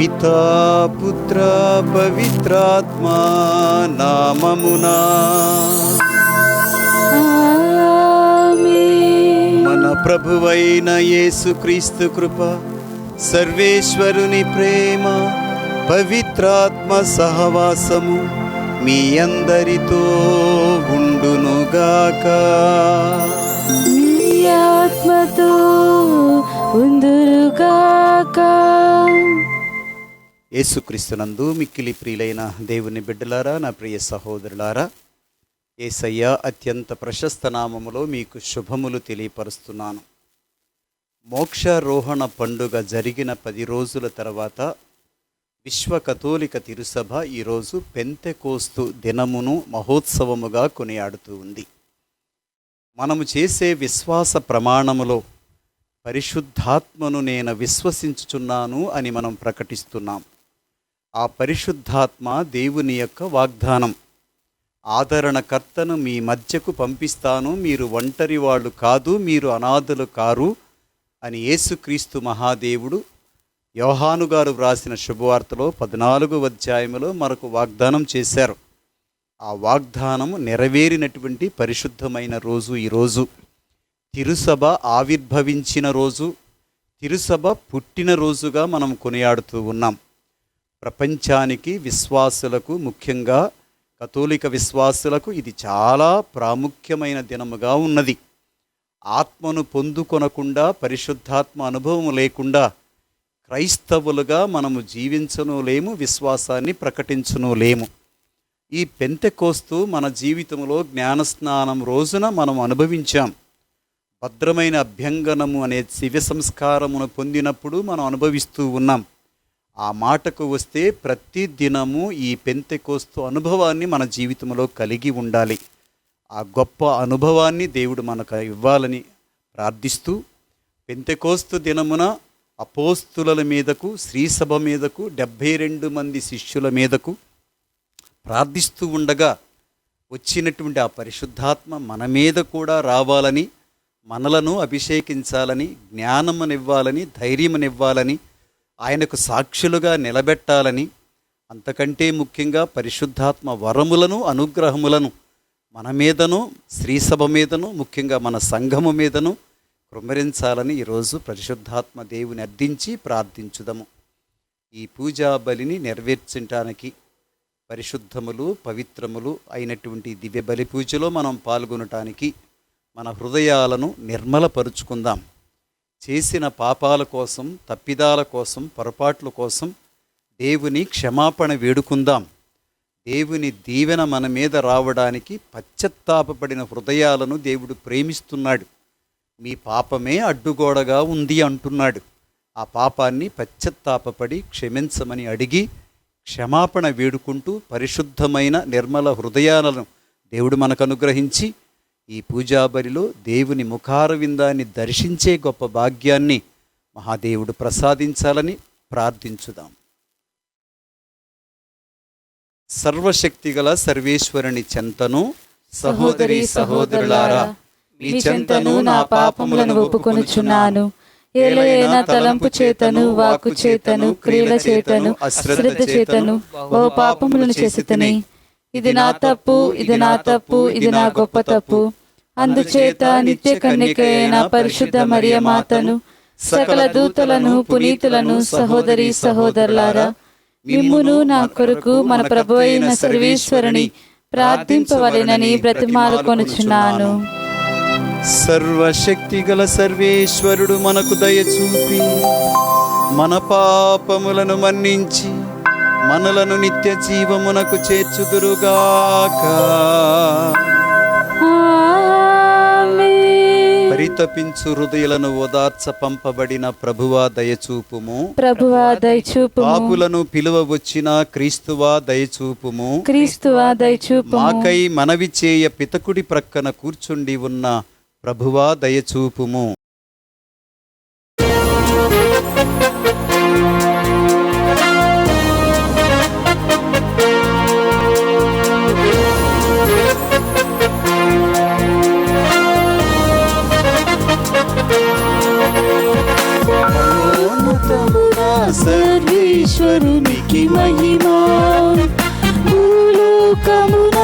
పితా పుత్ర పవిత్రాత్మ నామమునా మన ప్రభువైన యేసుక్రీస్తు కృప, సర్వేశ్వరుని ప్రేమ, పవిత్రాత్మ సహవాసము మీ అందరితో ఉండునుగాక. మీ ఆత్మతో ఉందురుగాక. యేసుక్రీస్తునందు మిక్కిలి ప్రియులైన దేవుని బిడ్డలారా, నా ప్రియ సహోదరులారా, యేసయ్య అత్యంత ప్రశస్త నామములో మీకు శుభములు తెలియపరుస్తున్నాను. మోక్షారోహణ పండుగ జరిగిన 10 రోజుల తర్వాత విశ్వ కథోలిక తిరుసభ ఈరోజు పెంతెకోస్తు దినమును మహోత్సవముగా కొనియాడుతూ ఉంది. మనము చేసే విశ్వాస ప్రమాణములో పరిశుద్ధాత్మను నేను విశ్వసించుచున్నాను అని మనం ప్రకటిస్తున్నాం. ఆ పరిశుద్ధాత్మ దేవుని యొక్క వాగ్దానం. ఆదరణకర్తను మీ మధ్యకు పంపిస్తాను, మీరు ఒంటరి వాళ్ళు కాదు, మీరు అనాథులు కారు అని యేసుక్రీస్తు మహాదేవుడు యోహాను గారు వ్రాసిన శుభవార్తలో 14వ అధ్యాయములో మనకు వాగ్దానం చేశారు. ఆ వాగ్దానము నెరవేరినటువంటి పరిశుద్ధమైన రోజు ఈరోజు. తిరుసభ ఆవిర్భవించిన రోజు, తిరుసభ పుట్టిన రోజుగా మనం కొనియాడుతూ ఉన్నాం. ప్రపంచానికి, విశ్వాసులకు, ముఖ్యంగా కథోలిక విశ్వాసులకు ఇది చాలా ప్రాముఖ్యమైన దినముగా ఉన్నది. ఆత్మను పొందుకొనకుండా, పరిశుద్ధాత్మ అనుభవం లేకుండా క్రైస్తవులుగా మనము జీవించను లేము, విశ్వాసాన్ని ప్రకటించను లేము. ఈ పెంతెకోస్తు మన జీవితంలో జ్ఞానస్నానం రోజున మనం అనుభవించాం. భద్రమైన అభ్యంగనము అనే దివ్య సంస్కారమును పొందినప్పుడు మనం అనుభవిస్తూ ఉన్నాం. ఆ మాటకు వస్తే ప్రతి దినము ఈ పెంతెకోస్తు అనుభవాన్ని మన జీవితంలో కలిగి ఉండాలి. ఆ గొప్ప అనుభవాన్ని దేవుడు మనకు ఇవ్వాలని ప్రార్థిస్తూ, పెంతెకోస్తు దినమున అపోస్తుల మీదకు, శ్రీసభ మీదకు, 72 మంది శిష్యుల మీదకు ప్రార్థిస్తూ ఉండగా వచ్చినటువంటి ఆ పరిశుద్ధాత్మ మన మీద కూడా రావాలని, మనలను అభిషేకించాలని, జ్ఞానమునివ్వాలని, ధైర్యమునివ్వాలని, ఆయనకు సాక్షులుగా నిలబెట్టాలని, అంతకంటే ముఖ్యంగా పరిశుద్ధాత్మ వరములను, అనుగ్రహములను మన మీదను, శ్రీసభ మీదను, ముఖ్యంగా మన సంఘము మీదను కృమ్మరించాలని ఈరోజు పరిశుద్ధాత్మ దేవుని అర్థించి ప్రార్థించుదము. ఈ పూజా బలిని నెరవేర్చడానికి పరిశుద్ధములు, పవిత్రములు అయినటువంటి దివ్య బలి పూజలో మనం పాల్గొనటానికి మన హృదయాలను నిర్మలపరుచుకుందాం. చేసిన పాపాల కోసం, తప్పిదాల కోసం, పొరపాట్ల కోసం దేవుని క్షమాపణ వేడుకుందాం. దేవుని దీవెన మన మీద రావడానికి పశ్చాత్తాపపడిన హృదయాలను దేవుడు ప్రేమిస్తున్నాడు. మీ పాపమే అడ్డుగోడగా ఉంది అంటున్నాడు. ఆ పాపాన్ని పశ్చాత్తాపపడి క్షమించమని అడిగి క్షమాపణ వేడుకుంటూ పరిశుద్ధమైన నిర్మల హృదయాలను దేవుడు మనకు అనుగ్రహించి ఈ పూజాబలిలో దేవుని ముఖారవిందాన్ని దర్శించే గొప్ప భాగ్యాన్ని మహాదేవుడు ప్రసాదించాలని ప్రార్థించుదాం. సర్వశక్తిగల సర్వేశ్వరుని చెంతను, సహోదరి సహోదరులారా, మీ చెంతను నా పాపములను ఒప్పుకొనుచున్నాను. ఏలైనా తలంపు చేతను, వాక్కు చేతను, క్రియల చేతను, అశ్రద్ధ చేతను ఓ పాపములను చేసితిని. ఇది నా తప్పు, ఇది నా తప్పు, ఇది నా గొప్ప తప్పు. అందుచేత నిత్య కన్యకైన పరిశుద్ధ మరియ మాతను, సకల దూతలను, పునీతులను, సహోదరి సహోదరులారా, మిమ్మును నా కొరకు మన ప్రభు అయిన సర్వేశ్వరుని ప్రార్థింపవలెనని బ్రతిమాలుకొనుచున్నాను. సర్వశక్తిగల సర్వేశ్వరుడు మనకు దయచూపి మన పాపములను మన్నించి మనలను నిత్య జీవమునకు చేర్చుదురుగాక. పరితపించు హృదయాలను ఓదార్చ పంపబడిన ప్రభువా దయచూపుము. ప్రభువా దయచూపుము. పాపులను పిలువ వచ్చిన క్రీస్తువా దయచూపుము. క్రీస్తువా దయచూపుము. మాకై మనవి చేయ పితకుడి ప్రక్కన కూర్చుండి ఉన్న ప్రభువా దయచూపుము. దేవునికి మహిమా. భూలోకమున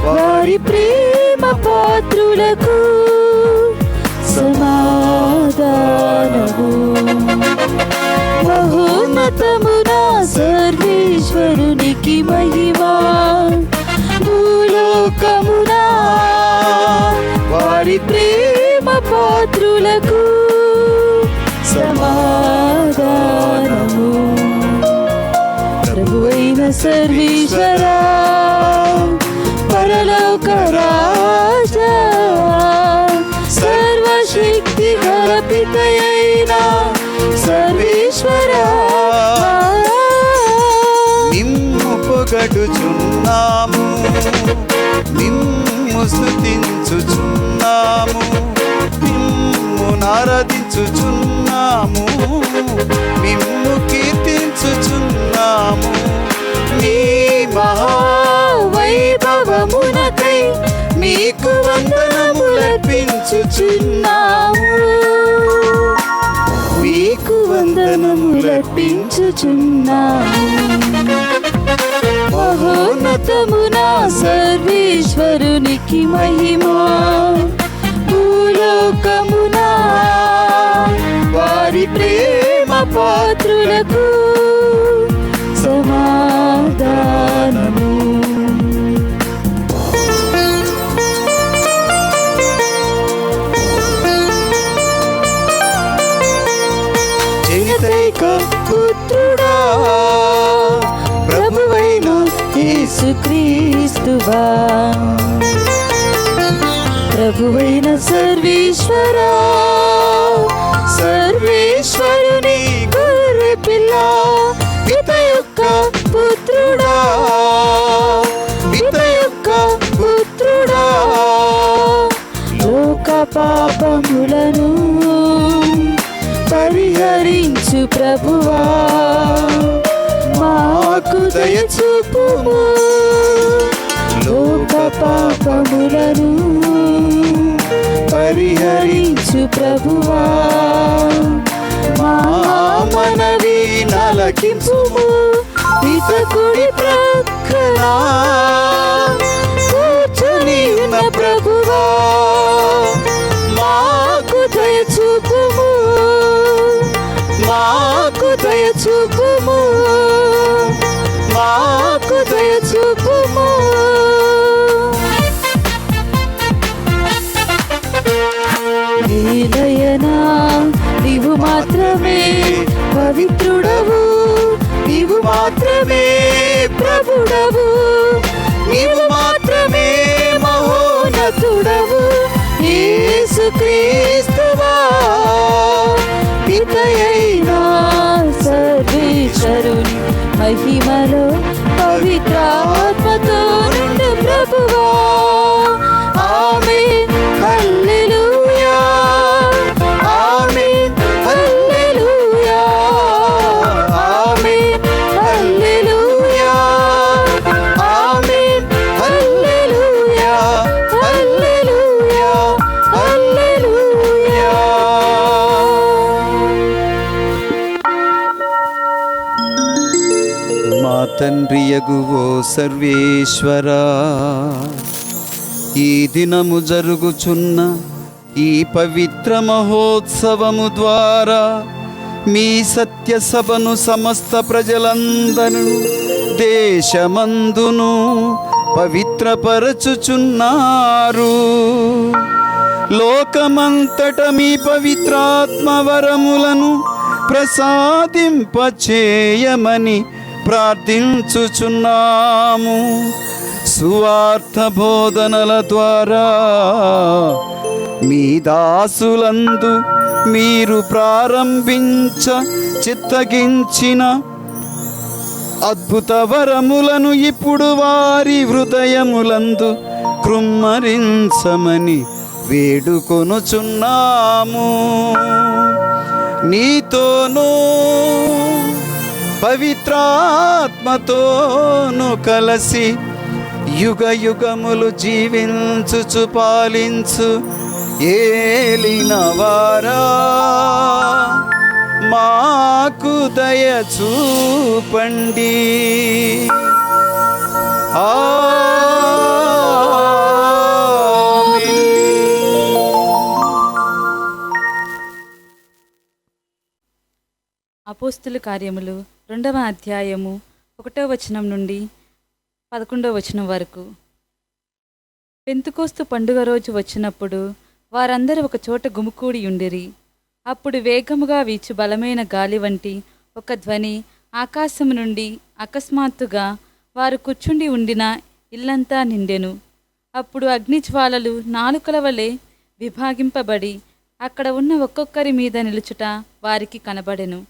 వారి ప్రేమ పాత్రులకు సమాధానము. మహోన్నతమున సర్వేశ్వరునికి మహిమా. భూలోకమున వారి ప్రేమ పాత్రులకు సమాధానము. ప్రభువైన సర్వేశ్వరా, పరలోక రాజా, సర్వశక్తి గల పితయైన సర్వేశ్వరా, నిమ్ము పొగడుచున్నాము, నిమ్ము స్తుతించుచున్నాము, నిమ్ము ఆరాధించుచున్నాము, నిమ్ము కీర్తించుచున్నాము. మీ మహావైభవమునకై మీకు వందనములర్పించుచున్నాము, మీకు వందనములర్పించుచున్నాము. మహోన్నతమున సర్వేశ్వరునికి మహిమా. భూలోకమున వారి ప్రేమ పాత్రులకు సమాధానము. జగదైక పుత్రుడా, ప్రభువైన యేసుక్రీస్తువా, ప్రభువైన సర్వేశ్వరా, సర్వేశ్వరుని గొర్రె పిల్ల, పిత యొక్క పుత్రుడా, పిత యొక్క పుత్రుడా, లోక పాపములను పరిహరించు ప్రభువా, మాకు దయచూపుము. లోక పాపములను పరిహరించు ప్రభువా, మా మనవి నలకించుము. పితకుడి ప్రక్కన కూర్చొని ఉన్న ప్రభువా, మాకు దయచూపుము, మాకు దయచూపుము, మాకు దయచూపుము. నీలయనా, నీవు మాత్రమే పవిత్రుడవు, నీవు మాత్రమే ప్రభుడవు, నీవు మాత్రమే మహోన్నతుడవు. యేసుక్రీస్తువా, పితయైన సర్వేశ్వరుని మహిమలో పవిత్రాత్మతో నుండి ప్రభువా. ఆమేన్, హల్లెలూయా, ఆమేన్, హల్లెలూయా, ఆమేన్, హల్లెలూయా, ఆమేన్, హల్లెలూయా, హల్లెలూయా, హల్లెలూయా. మా తండ్రియగువో సర్వేశ్వరా, ఈ దినము జరుగుచున్న ఈ పవిత్ర మహోత్సవము ద్వారా మీ సత్య సభను సమస్త ప్రజలందరూ దేశమందును పవిత్రపరచుచున్నారు. లోకమంతట మీ పవిత్రాత్మ వరములను ప్రసాదింపచేయమని ప్రార్థించుచున్నాము. సువార్త బోధనల ద్వారా మీ దాసులందు మీరు ప్రారంభించ చిత్తగించిన అద్భుత వరములను ఇప్పుడు వారి హృదయములందు కృమ్మరించమని వేడుకొనుచున్నాము. నీతోనూ పవిత్రాత్మతోను కలసి యుగ యుగములు జీవించుచు పాలించు ఏలినవారా, మాకు దయ చూపండి. అపోస్తుల కార్యములు 2వ అధ్యాయము 1వ వచనం నుండి 11వ వచనం వరకు. పెంతుకోస్తు పండుగ రోజు వచ్చినప్పుడు వారందరూ ఒక చోట గుమికూడి ఉండిరి. అప్పుడు వేగముగా వీచు బలమైన గాలి వంటి ఒక ధ్వని ఆకాశము నుండి అకస్మాత్తుగా వారు కూర్చుండి ఉండిన ఇల్లంతా నిండెను. అప్పుడు అగ్నిజ్వాలలు నాలుకల వలె విభాగింపబడి అక్కడ ఉన్న ఒక్కొక్కరి మీద నిలుచుట వారికి కనబడెను.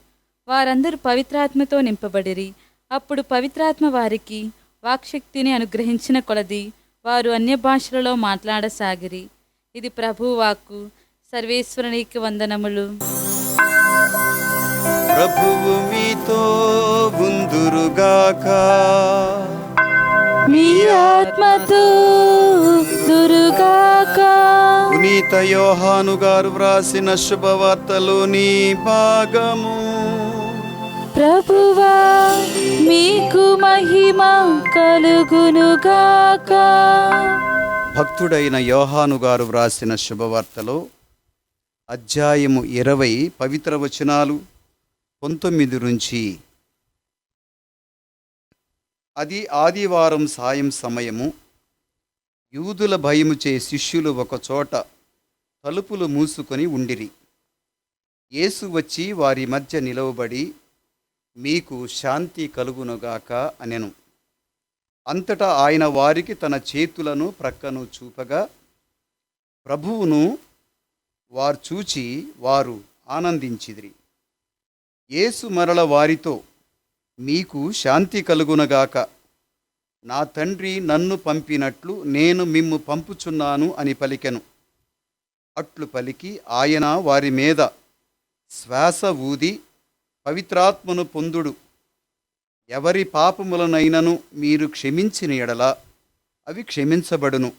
వారందరూ పవిత్రాత్మతో నింపబడిరి. అప్పుడు పవిత్రాత్మ వారికి వాక్శక్తిని అనుగ్రహించిన కొలది వారు అన్య భాషలలో మాట్లాడసాగిరి. ఇది ప్రభువు వాక్కు. సర్వేశ్వరునికి వందనములు. ప్రభువు మీతో ఉందురుగాక. మీ ఆత్మతో దురుగాక. పునీత యోహాను గారు వ్రాసిన శుభవార్తలోని భాగము. ప్రభువా మీకు మహిమ కలుగునుగాక. భక్తుడైన యోహాను గారు వ్రాసిన శుభవార్తలో అధ్యాయము 20 పవిత్ర వచనాలు 19 నుంచి. అది ఆదివారం సాయం సమయము. యూదుల భయముచే శిష్యులు ఒకచోట తలుపులు మూసుకొని ఉండిరి. యేసు వచ్చి వారి మధ్య నిలవబడి, మీకు శాంతి కలుగునుగాక అనెను. అంతటా ఆయన వారికి తన చేతులను ప్రక్కను చూపగా, ప్రభువును వారు చూచి వారు ఆనందించిదిరి. యేసు మరల వారితో, మీకు శాంతి కలుగునగాక. నా తండ్రి నన్ను పంపినట్లు నేను మిమ్ము పంపుచున్నాను అని పలికెను. అట్లు పలికి ఆయన వారి మీద శ్వాస ఊది, పవిత్రాత్మను పొందుడు. ఎవరి పాపములనైనను మీరు క్షమించిన ఎడల అవి క్షమించబడును.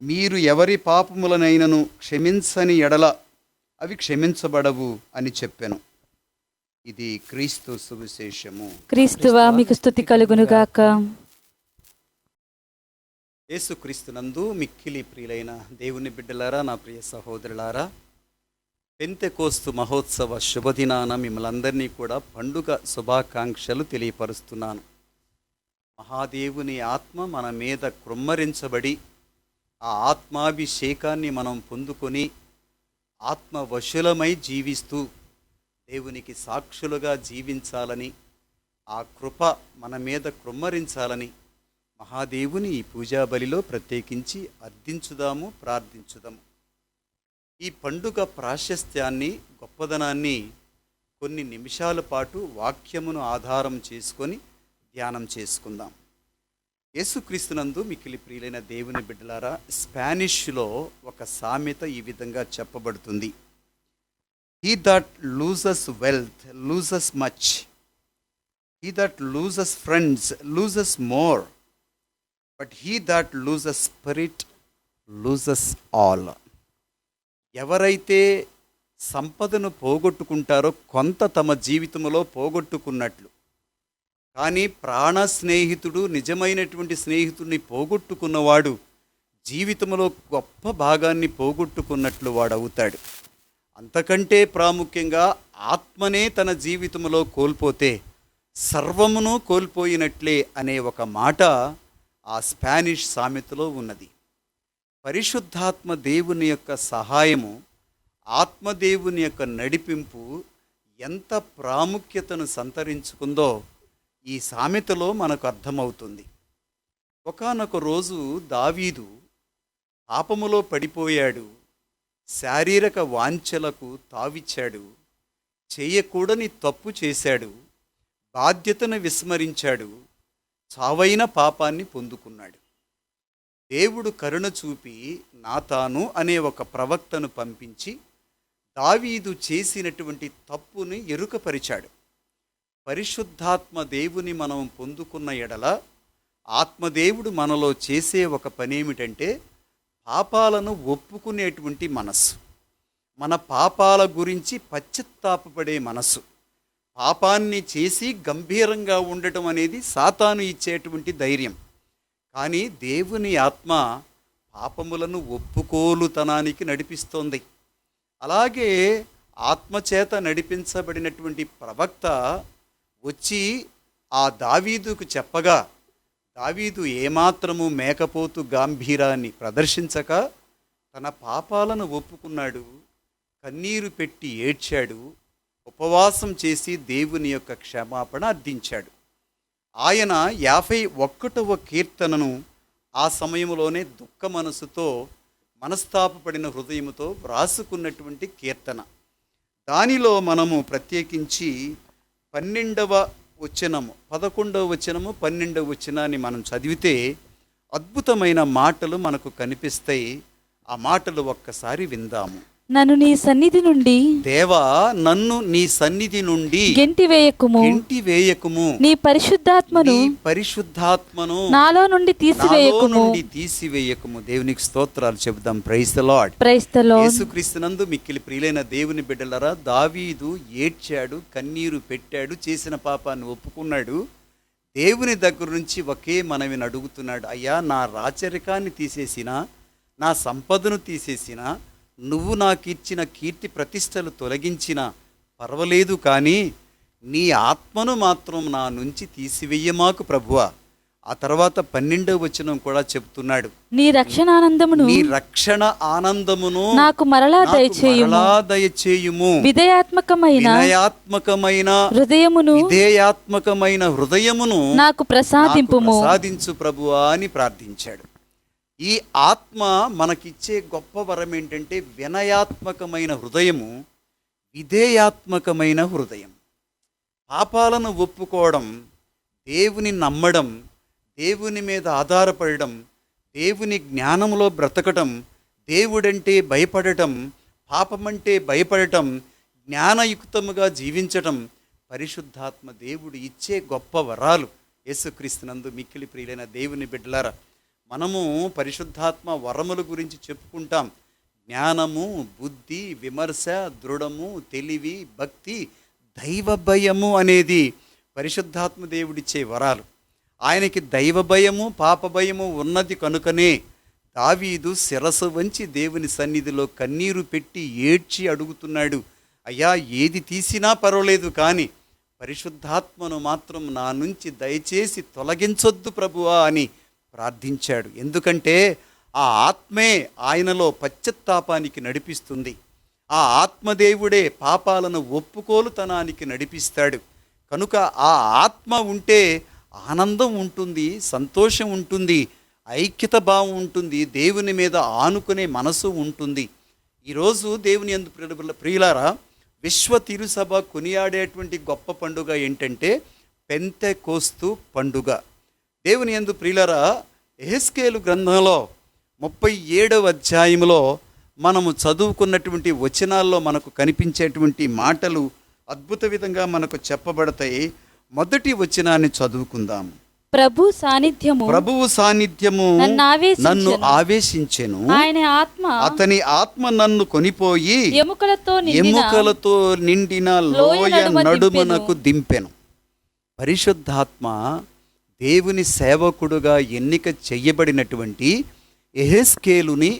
మీరు ఎవరి పాపములనైనను క్షమించని ఎడల అవి క్షమించబడవు అని చెప్పెను. ఇది క్రీస్తు సువిశేషము. క్రీస్తువా మీకు స్తుతి కలుగునుగాక. యేసుక్రీస్తునందు మిక్కిలి ప్రియులైన దేవుని బిడ్డలారా, నా ప్రియ సహోదరులారా, పెంతెకోస్తు మహోత్సవ శుభదినాన మిమ్మల్ందరినీ కూడా పండుగ శుభాకాంక్షలు తెలియపరుస్తున్నాను. మహాదేవుని ఆత్మ మన మీద కృమ్మరించబడి ఆ ఆత్మాభిషేకాన్ని మనం పొందుకొని ఆత్మవశులమై జీవిస్తూ దేవునికి సాక్షులుగా జీవించాలని, ఆ కృప మన మీద కృమ్మరించాలని మహాదేవుని ఈ పూజా బలిలో ప్రత్యేకించి అర్థించుదాము, ప్రార్థించుదాము. ఈ పండుగ ప్రాశస్త్యాన్ని, గొప్పదనాన్ని కొన్ని నిమిషాల పాటు వాక్యమును ఆధారం చేసుకొని ధ్యానం చేసుకుందాం. యేసుక్రీస్తునందు మిక్కిలి ప్రియులైన దేవుని బిడ్డలారా, స్పానిష్లో ఒక సామెత ఈ విధంగా చెప్పబడుతుంది. He that loses wealth loses much, he that loses friends loses more, but he that loses spirit loses all. ఎవరైతే సంపదను పోగొట్టుకుంటారో కొంత తమ జీవితంలో పోగొట్టుకున్నట్లు, కానీ ప్రాణ స్నేహితుడు, నిజమైనటువంటి స్నేహితుడిని పోగొట్టుకున్నవాడు జీవితంలో గొప్ప భాగాన్ని పోగొట్టుకున్నట్లు వాడవుతాడు. అంతకంటే ప్రాముఖ్యంగా ఆత్మనే తన జీవితంలో కోల్పోతే సర్వమును కోల్పోయినట్లే అనే ఒక మాట ఆ స్పానిష్ సామెతలో ఉన్నది. పరిశుద్ధాత్మ దేవుని యొక్క సహాయము, ఆత్మదేవుని యొక్క నడిపింపు ఎంత ప్రాముఖ్యతను సంతరించుకుందో ఈ సామెతలో మనకు అర్థమవుతుంది. ఒకానొక రోజు దావీదు పాపములో పడిపోయాడు, శారీరక వాంఛలకు తావిచ్చాడు, చేయకూడని తప్పు చేశాడు, బాధ్యతను విస్మరించాడు, చావైన పాపాన్ని పొందుకున్నాడు. దేవుడు కరుణ చూపి నాతాను అనే ఒక ప్రవక్తను పంపించి దావీదు చేసినటువంటి తప్పుని ఎరుకపరిచాడు. పరిశుద్ధాత్మ దేవుని మనం పొందుకున్న ఎడల ఆత్మదేవుడు మనలో చేసే ఒక పనేమిటంటే పాపాలను ఒప్పుకునేటువంటి మనస్సు. మన పాపాల గురించి పశ్చాత్తాపపడే మనసు. పాపాన్ని చేసి గంభీరంగా ఉండటం అనేది సాతాను ఇచ్చేటువంటి ధైర్యం. కానీ దేవుని ఆత్మ పాపములను ఒప్పుకోలుతనానికి నడిపిస్తోంది. అలాగే ఆత్మచేత నడిపించబడినటువంటి ప్రవక్త వచ్చి ఆ దావీదుకు చెప్పగా, దావీదు ఏమాత్రము మేకపోతు గాంభీరాన్ని ప్రదర్శించక తన పాపాలను ఒప్పుకున్నాడు, కన్నీరు పెట్టి ఏడ్చాడు, ఉపవాసం చేసి దేవుని యొక్క క్షమాపణ అర్థించాడు. ఆయన 51వ కీర్తనను ఆ సమయంలోనే దుఃఖ మనసుతో, మనస్తాపపడిన హృదయముతో వ్రాసుకున్నటువంటి కీర్తన. దానిలో మనము ప్రత్యేకించి 12వ వచనము, 11వ వచనము, 12వ వచనాన్ని మనం చదివితే అద్భుతమైన మాటలు మనకు కనిపిస్తాయి. ఆ మాటలు ఒక్కసారి విందాము. నన్ను నీ సన్నిధి నుండి, దేవా నన్ను నీ సన్నిధి నుండి గెంటివేయకుము, నీ పరిశుద్ధాత్మను నాలో నుండి తీసివేయకుము. దేవునికి స్తోత్రాలు చెబుదాం. Praise the Lord. యేసుక్రీస్తునందు మిక్కిలి ప్రియులైన దేవుని బిడ్డలారా, దావీదు ఏడ్చాడు, కన్నీరు పెట్టాడు, చేసిన పాపాన్ని ఒప్పుకున్నాడు. దేవుని దగ్గర నుంచి ఒకే మనవిని అడుగుతున్నాడు, అయ్యా నా రాచరికాన్ని తీసేసినా, నా సంపదను తీసేసినా, నువ్వు నాకు ఇచ్చిన కీర్తి ప్రతిష్టలు తొలగించినా పర్వాలేదు, కానీ నీ ఆత్మను మాత్రం నా నుంచి తీసివేయమాకు ప్రభువా. ఆ తర్వాత 12వ వచనం కూడా చెప్తున్నాడు, నీ రక్షణ ఆనందమును నాకు మరలా దయచేయుము, విధేయాత్మకమైన హృదయమును నాకు ప్రసాదించు ప్రభువా అని ప్రార్థించాడు. ఈ ఆత్మ మనకిచ్చే గొప్ప వరం ఏంటంటే వినయాత్మకమైన హృదయము, విధేయాత్మకమైన హృదయం. పాపాలను ఒప్పుకోవడం, దేవుని నమ్మడం, దేవుని మీద ఆధారపడడం, దేవుని జ్ఞానంలో బ్రతకటం, దేవుడంటే భయపడటం, పాపమంటే భయపడటం, జ్ఞానయుక్తముగా జీవించటం పరిశుద్ధాత్మ దేవుడు ఇచ్చే గొప్ప వరాలు. యేసుక్రీస్తునందు మిక్కిలి ప్రియులైన దేవుని బిడ్డలారా, మనము పరిశుద్ధాత్మ వరముల గురించి చెప్పుకుంటాం. జ్ఞానము, బుద్ధి, విమర్శ, దృఢము, తెలివి, భక్తి, దైవ భయము అనేది పరిశుద్ధాత్మ దేవుడిచ్చే వరాలు. ఆయనకి దైవ భయము, పాప భయము ఉన్నది కనుకనే దావీదు శిరస్సు వంచి దేవుని సన్నిధిలో కన్నీరు పెట్టి ఏడ్చి అడుగుతున్నాడు, అయ్యా ఏది తీసినా పర్వాలేదు, కానీ పరిశుద్ధాత్మను మాత్రం నా నుంచి దయచేసి తొలగించొద్దు ప్రభువా అని ప్రార్థించాడు. ఎందుకంటే ఆ ఆత్మే ఆయనలో పశ్చాత్తాపానికి నడిపిస్తుంది. ఆ ఆత్మదేవుడే పాపాలను ఒప్పుకోలుతనానికి నడిపిస్తాడు. కనుక ఆ ఆత్మ ఉంటే ఆనందం ఉంటుంది, సంతోషం ఉంటుంది, ఐక్యత భావం ఉంటుంది, దేవుని మీద ఆనుకునే మనసు ఉంటుంది. ఈరోజు దేవుని యందు ప్రియులారా, విశ్వ తిరుసభ కొనియాడేటువంటి గొప్ప పండుగ ఏంటంటే పెంతెకోస్తు పండుగ. దేవుని యందు ప్రియులారా, యెహెజ్కేలు గ్రంథంలో 37వ అధ్యాయంలో మనము చదువుకున్నటువంటి వచనాల్లో మనకు కనిపించేటువంటి మాటలు అద్భుత విధంగా మనకు చెప్పబడతాయి. మొదటి వచనాన్ని చదువుకుందాము. ప్రభువు సాన్నిధ్యము నన్ను ఆవేశించెను, అతని ఆత్మ నన్ను కొనిపోయి ఎముకలతో నిండిన లోయ నడుమునకు దింపెను. పరిశుద్ధాత్మ దేవుని సేవకుడుగా ఎన్నిక చెయ్యబడినటువంటి యెహెజ్కేలుని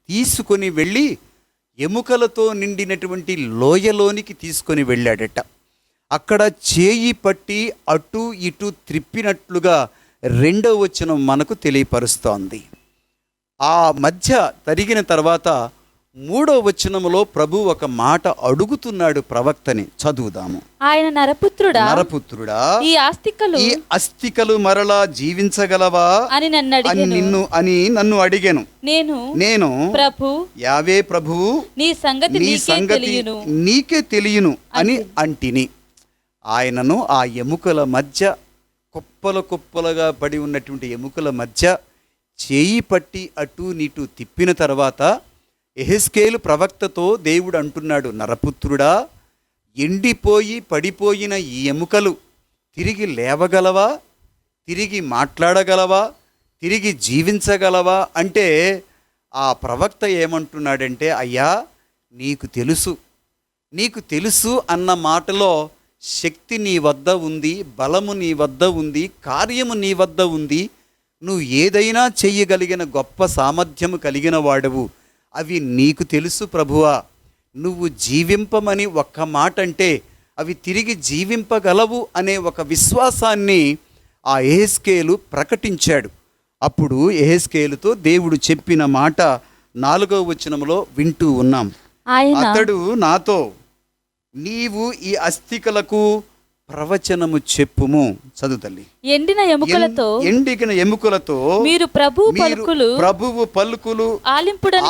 తీసుకొని వెళ్ళి ఎముకలతో నిండినటువంటి లోయలోనికి తీసుకొని వెళ్ళాడట. అక్కడ చేయి పట్టి అటు ఇటు త్రిప్పినట్లుగా 2వ వచనం మనకు తెలియపరుస్తోంది. ఆ మధ్య తరిగిన తర్వాత 3వ వచనములో ప్రభు ఒక మాట అడుగుతున్నాడు ప్రవక్తని. చదువుదాము. ఆయన నరపుత్రుడా, ఈ అస్థికలు మరలా జీవించగలవా అని నన్ను అడిగాను. నేను యావే ప్రభువు, నీ సంగతి నీకే తెలియను అని అంటిని. ఆయనను ఆ ఎముకల మధ్య, కుప్పలుగా పడి ఉన్నటువంటి ఎముకల మధ్య చేయి పట్టి అటు నీటు తిప్పిన తర్వాత యెహెజ్కేలు ప్రవక్తతో దేవుడు అంటున్నాడు, నరపుత్రుడా, ఎండిపోయి పడిపోయిన ఈ ఎముకలు తిరిగి లేవగలవా, తిరిగి మాట్లాడగలవా, తిరిగి జీవించగలవా అంటే ఆ ప్రవక్త ఏమంటున్నాడంటే, అయ్యా నీకు తెలుసు. నీకు తెలుసు అన్న మాటలో శక్తి నీ వద్ద ఉంది, బలము నీ వద్ద ఉంది, కార్యము నీ వద్ద ఉంది. నువ్వు ఏదైనా చెయ్యగలిగిన గొప్ప సామర్థ్యము కలిగిన వాడవు. అవి నీకు తెలుసు ప్రభువా. నువ్వు జీవింపమని ఒక్క మాట అంటే అవి తిరిగి జీవింపగలవు అనే ఒక విశ్వాసాన్ని ఆ యెహెజ్కేలు ప్రకటించాడు. అప్పుడు యెహెజ్కేలుతో దేవుడు చెప్పిన మాట 4వ వచనంలో వింటూ ఉన్నాం. అతడు నాతో, నీవు ఈ అస్థికలకు ప్రవచనము చెప్పుము. చదువు తల్లి. ఎండిన ఎముకలతో మీరు ప్రభువు పలుకులు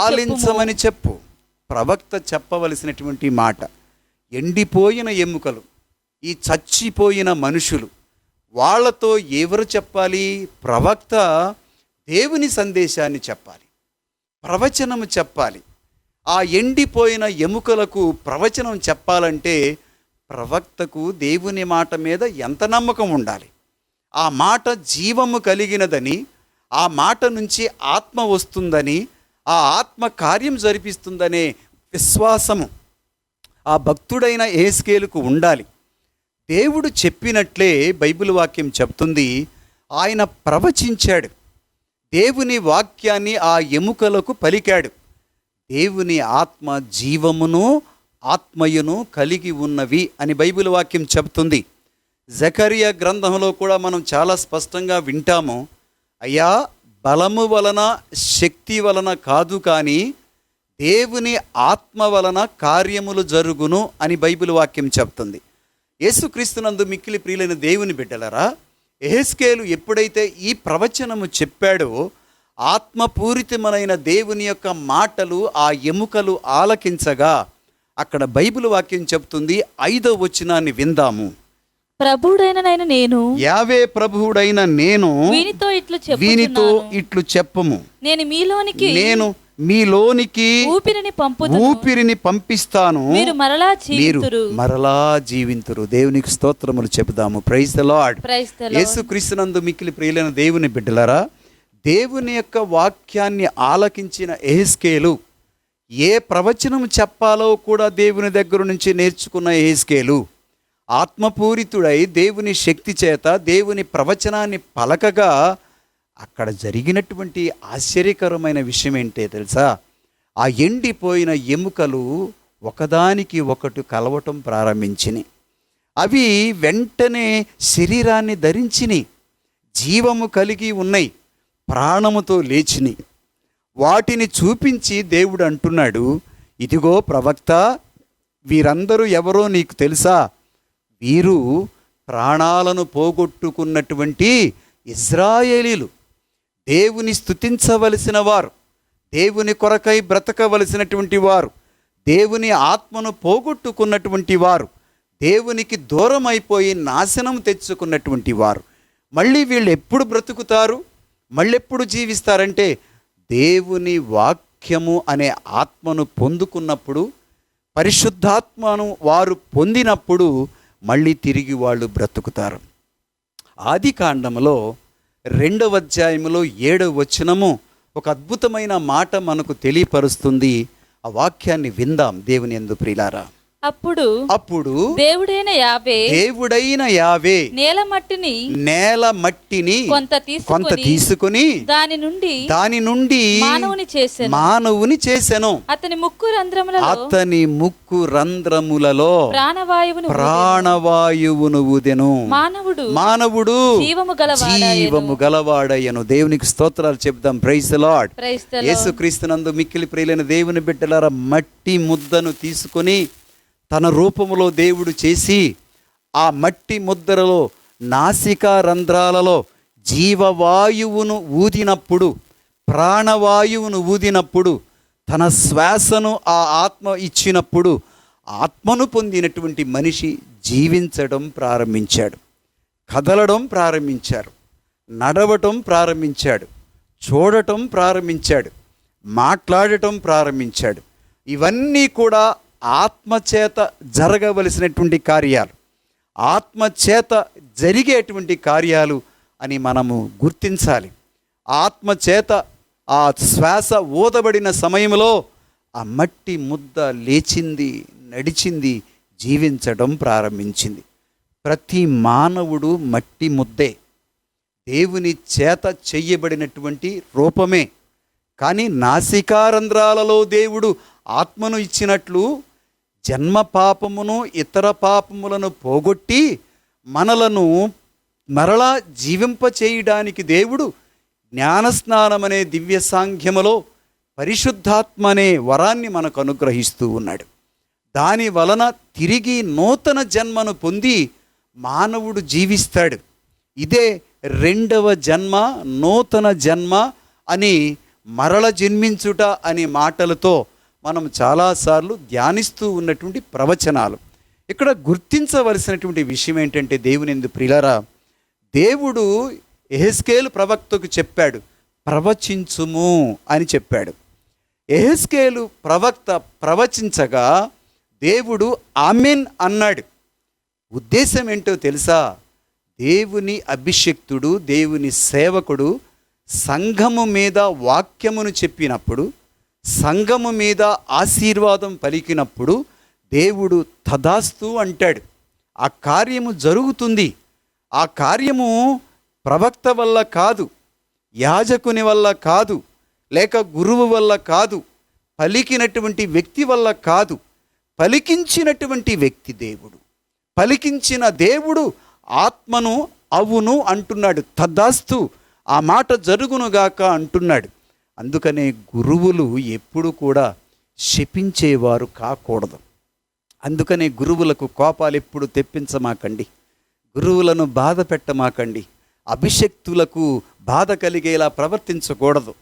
ఆలించమని చెప్పు. ప్రవక్త చెప్పవలసినటువంటి మాట. ఎండిపోయిన ఎముకలు, ఈ చచ్చిపోయిన మనుషులు, వాళ్ళతో ఎవరు చెప్పాలి? ప్రవక్త దేవుని సందేశాన్ని చెప్పాలి, ప్రవచనము చెప్పాలి. ఆ ఎండిపోయిన ఎముకలకు ప్రవచనం చెప్పాలంటే ప్రవక్తకు దేవుని మాట మీద ఎంత నమ్మకం ఉండాలి. ఆ మాట జీవము కలిగినదని, ఆ మాట నుంచి ఆత్మ వస్తుందని, ఆ ఆత్మ కార్యం జరిపిస్తుందనే విశ్వాసము ఆ భక్తుడైన యెహెజ్కేలుకు ఉండాలి. దేవుడు చెప్పినట్లే బైబిల్ వాక్యం చెప్తుంది. ఆయన ప్రవచించాడు. దేవుని వాక్యాన్ని ఆ ఎముకలకు పలికాడు. దేవుని ఆత్మ జీవమును ఆత్మయును కలిగి ఉన్నవి అని బైబిల్ వాక్యం చెప్తుంది. జకరియా గ్రంథంలో కూడా మనం చాలా స్పష్టంగా వింటాము. అయ్యా, బలము వలన శక్తి వలన కాదు, కానీ దేవుని ఆత్మ వలన కార్యములు జరుగును అని బైబిల్ వాక్యం చెప్తుంది. యేసుక్రీస్తునందు మిక్కిలి ప్రియులైన దేవుని బిడ్డలారా, యెహెజ్కేలు ఎప్పుడైతే ఈ ప్రవచనము చెప్పాడో, ఆత్మపూరితమైన దేవుని యొక్క మాటలు ఆ ఎముకలు ఆలకించగా, అక్కడ బైబిల్ వాక్యం చెప్తుంది. 5వ వచనాన్ని విందాము. ప్రభువుడైన నేను, యావే ప్రభువుడైన నేను వీనితో ఇట్లు చెప్పము. నేను మీలోనికి ఊపిరిని పంపిస్తాను, మీరు మరలా జీవింతురు. దేవునికి స్తోత్రములు చెబుదాము. Praise the Lord. యేసుక్రీస్తునందు మిక్కిలి ప్రియులైన దేవుని బిడ్డలారా, దేవుని యొక్క వాక్యాన్ని ఆలకించిన యెహెజ్కేలు ఏ ప్రవచనం చెప్పాలో కూడా దేవుని దగ్గర నుంచి నేర్చుకున్న యెహెజ్కేలు ఆత్మపూరితుడై దేవుని శక్తి చేత దేవుని ప్రవచనాన్ని పలకగా అక్కడ జరిగినటువంటి ఆశ్చర్యకరమైన విషయం ఏంటో తెలుసా? ఆ ఎండిపోయిన ఎముకలు ఒకదానికి ఒకటి కలవటం ప్రారంభించినాయి. అవి వెంటనే శరీరాన్ని ధరించినాయి, జీవము కలిగి ఉన్నాయి, ప్రాణముతో లేచినాయి. వాటిని చూపించి దేవుడు అంటున్నాడు, ఇదిగో ప్రవక్త, వీరందరూ ఎవరో నీకు తెలుసా? వీరు ప్రాణాలను పోగొట్టుకున్నటువంటి ఇశ్రాయేలీలు, దేవుని స్తుతించవలసిన వారు, దేవుని కొరకై బ్రతకవలసినటువంటి వారు, దేవుని ఆత్మను పోగొట్టుకున్నటువంటి వారు, దేవునికి దూరం అయిపోయి నాశనం తెచ్చుకున్నటువంటి వారు. మళ్ళీ వీళ్ళు ఎప్పుడు బ్రతుకుతారు, మళ్ళెప్పుడు జీవిస్తారంటే దేవుని వాక్యము అనే ఆత్మను పొందుకున్నప్పుడు, పరిశుద్ధాత్మను వారు పొందినప్పుడు మళ్ళీ తిరిగి వాళ్ళు బ్రతుకుతారు. ఆదికాండములో 2వ అధ్యాయములో 7వ వచనము ఒక అద్భుతమైన మాట మనకు తెలియపరుస్తుంది. ఆ వాక్యాన్ని విందాం దేవుని యందు ప్రియులారా. అప్పుడు దేవుడైన యావే నేల మట్టిని కొంత తీసుకుని దాని నుండి మానవుని చేసెను. అతని ముక్కు రంధ్రములలో ప్రాణవాయువును ఊదెను. మానవుడు జీవము గలవాడయ్యను. దేవునికి స్తోత్రాలు చెప్దాం. Praise the Lord. యేసుక్రీస్తునందు మిక్కిలి ప్రియులైన దేవుని బిడ్డలారా, మట్టి ముద్దను తీసుకొని తన రూపములో దేవుడు చేసి ఆ మట్టి ముద్దరలో నాసికా రంధ్రాలలో జీవవాయువును ఊదినప్పుడు, ప్రాణవాయువును ఊదినప్పుడు, తన శ్వాసను ఆ ఆత్మ ఇచ్చినప్పుడు, ఆత్మను పొందినటువంటి మనిషి జీవించడం ప్రారంభించాడు, కదలడం ప్రారంభించాడు, నడవటం ప్రారంభించాడు, చూడటం ప్రారంభించాడు, మాట్లాడటం ప్రారంభించాడు. ఇవన్నీ కూడా ఆత్మచేత జరగవలసినటువంటి కార్యాలు, ఆత్మచేత జరిగేటువంటి కార్యాలు అని మనము గుర్తించాలి. ఆత్మచేత ఆ శ్వాస ఊదబడిన సమయంలో ఆ మట్టి ముద్ద లేచింది, నడిచింది, జీవించడం ప్రారంభించింది. ప్రతి మానవుడు మట్టి ముద్దే, దేవుని చేత చెయ్యబడినటువంటి రూపమే. కానీ నాసికారంధ్రాలలో దేవుడు ఆత్మను ఇచ్చినట్లు జన్మ పాపమును ఇతర పాపములను పోగొట్టి మనలను మరలా జీవింపచేయడానికి దేవుడు జ్ఞానస్నానమనే దివ్య సాంఖ్యములో పరిశుద్ధాత్మ అనే వరాన్ని మనకు అనుగ్రహిస్తూ ఉన్నాడు. దాని వలన తిరిగి నూతన జన్మను పొంది మానవుడు జీవిస్తాడు. ఇదే రెండవ జన్మ, నూతన జన్మ అని మరల జన్మించుట అనే మాటలతో మనం చాలాసార్లు ధ్యానిస్తూ ఉన్నటువంటి ప్రవచనాలు. ఇక్కడ గుర్తించవలసినటువంటి విషయం ఏంటంటే, దేవుని యందు ప్రియులారా, దేవుడు యెహెజ్కేలు ప్రవక్తకు చెప్పాడు, ప్రవచించుము అని చెప్పాడు. యెహెజ్కేలు ప్రవక్త ప్రవచించగా దేవుడు ఆమెన్ అన్నాడు. ఉద్దేశం ఏంటో తెలుసా? దేవుని అభిషిక్తుడు, దేవుని సేవకుడు సంఘము మీద వాక్యమును చెప్పినప్పుడు, సంఘము మీద ఆశీర్వాదం పలికినప్పుడు దేవుడు తదాస్తు అంటాడు. ఆ కార్యము జరుగుతుంది. ఆ కార్యము ప్రవక్త వల్ల కాదు, యాజకుని వల్ల కాదు, లేక గురువు వల్ల కాదు, పలికినటువంటి వ్యక్తి వల్ల కాదు, పలికించినటువంటి వ్యక్తి దేవుడు. పలికించిన దేవుడు ఆత్మను అవును అంటున్నాడు, తదాస్తు ఆ మాట జరుగునుగాక అంటున్నాడు. అందుకనే గురువులు ఎప్పుడు కూడా శపించేవారు కాకూడదు. అందుకనే గురువులకు కోపాలు ఎప్పుడు తెప్పించమాకండి, గురువులను బాధ పెట్టమాకండి, అభిషక్తులకు బాధ కలిగేలా ప్రవర్తించకూడదు.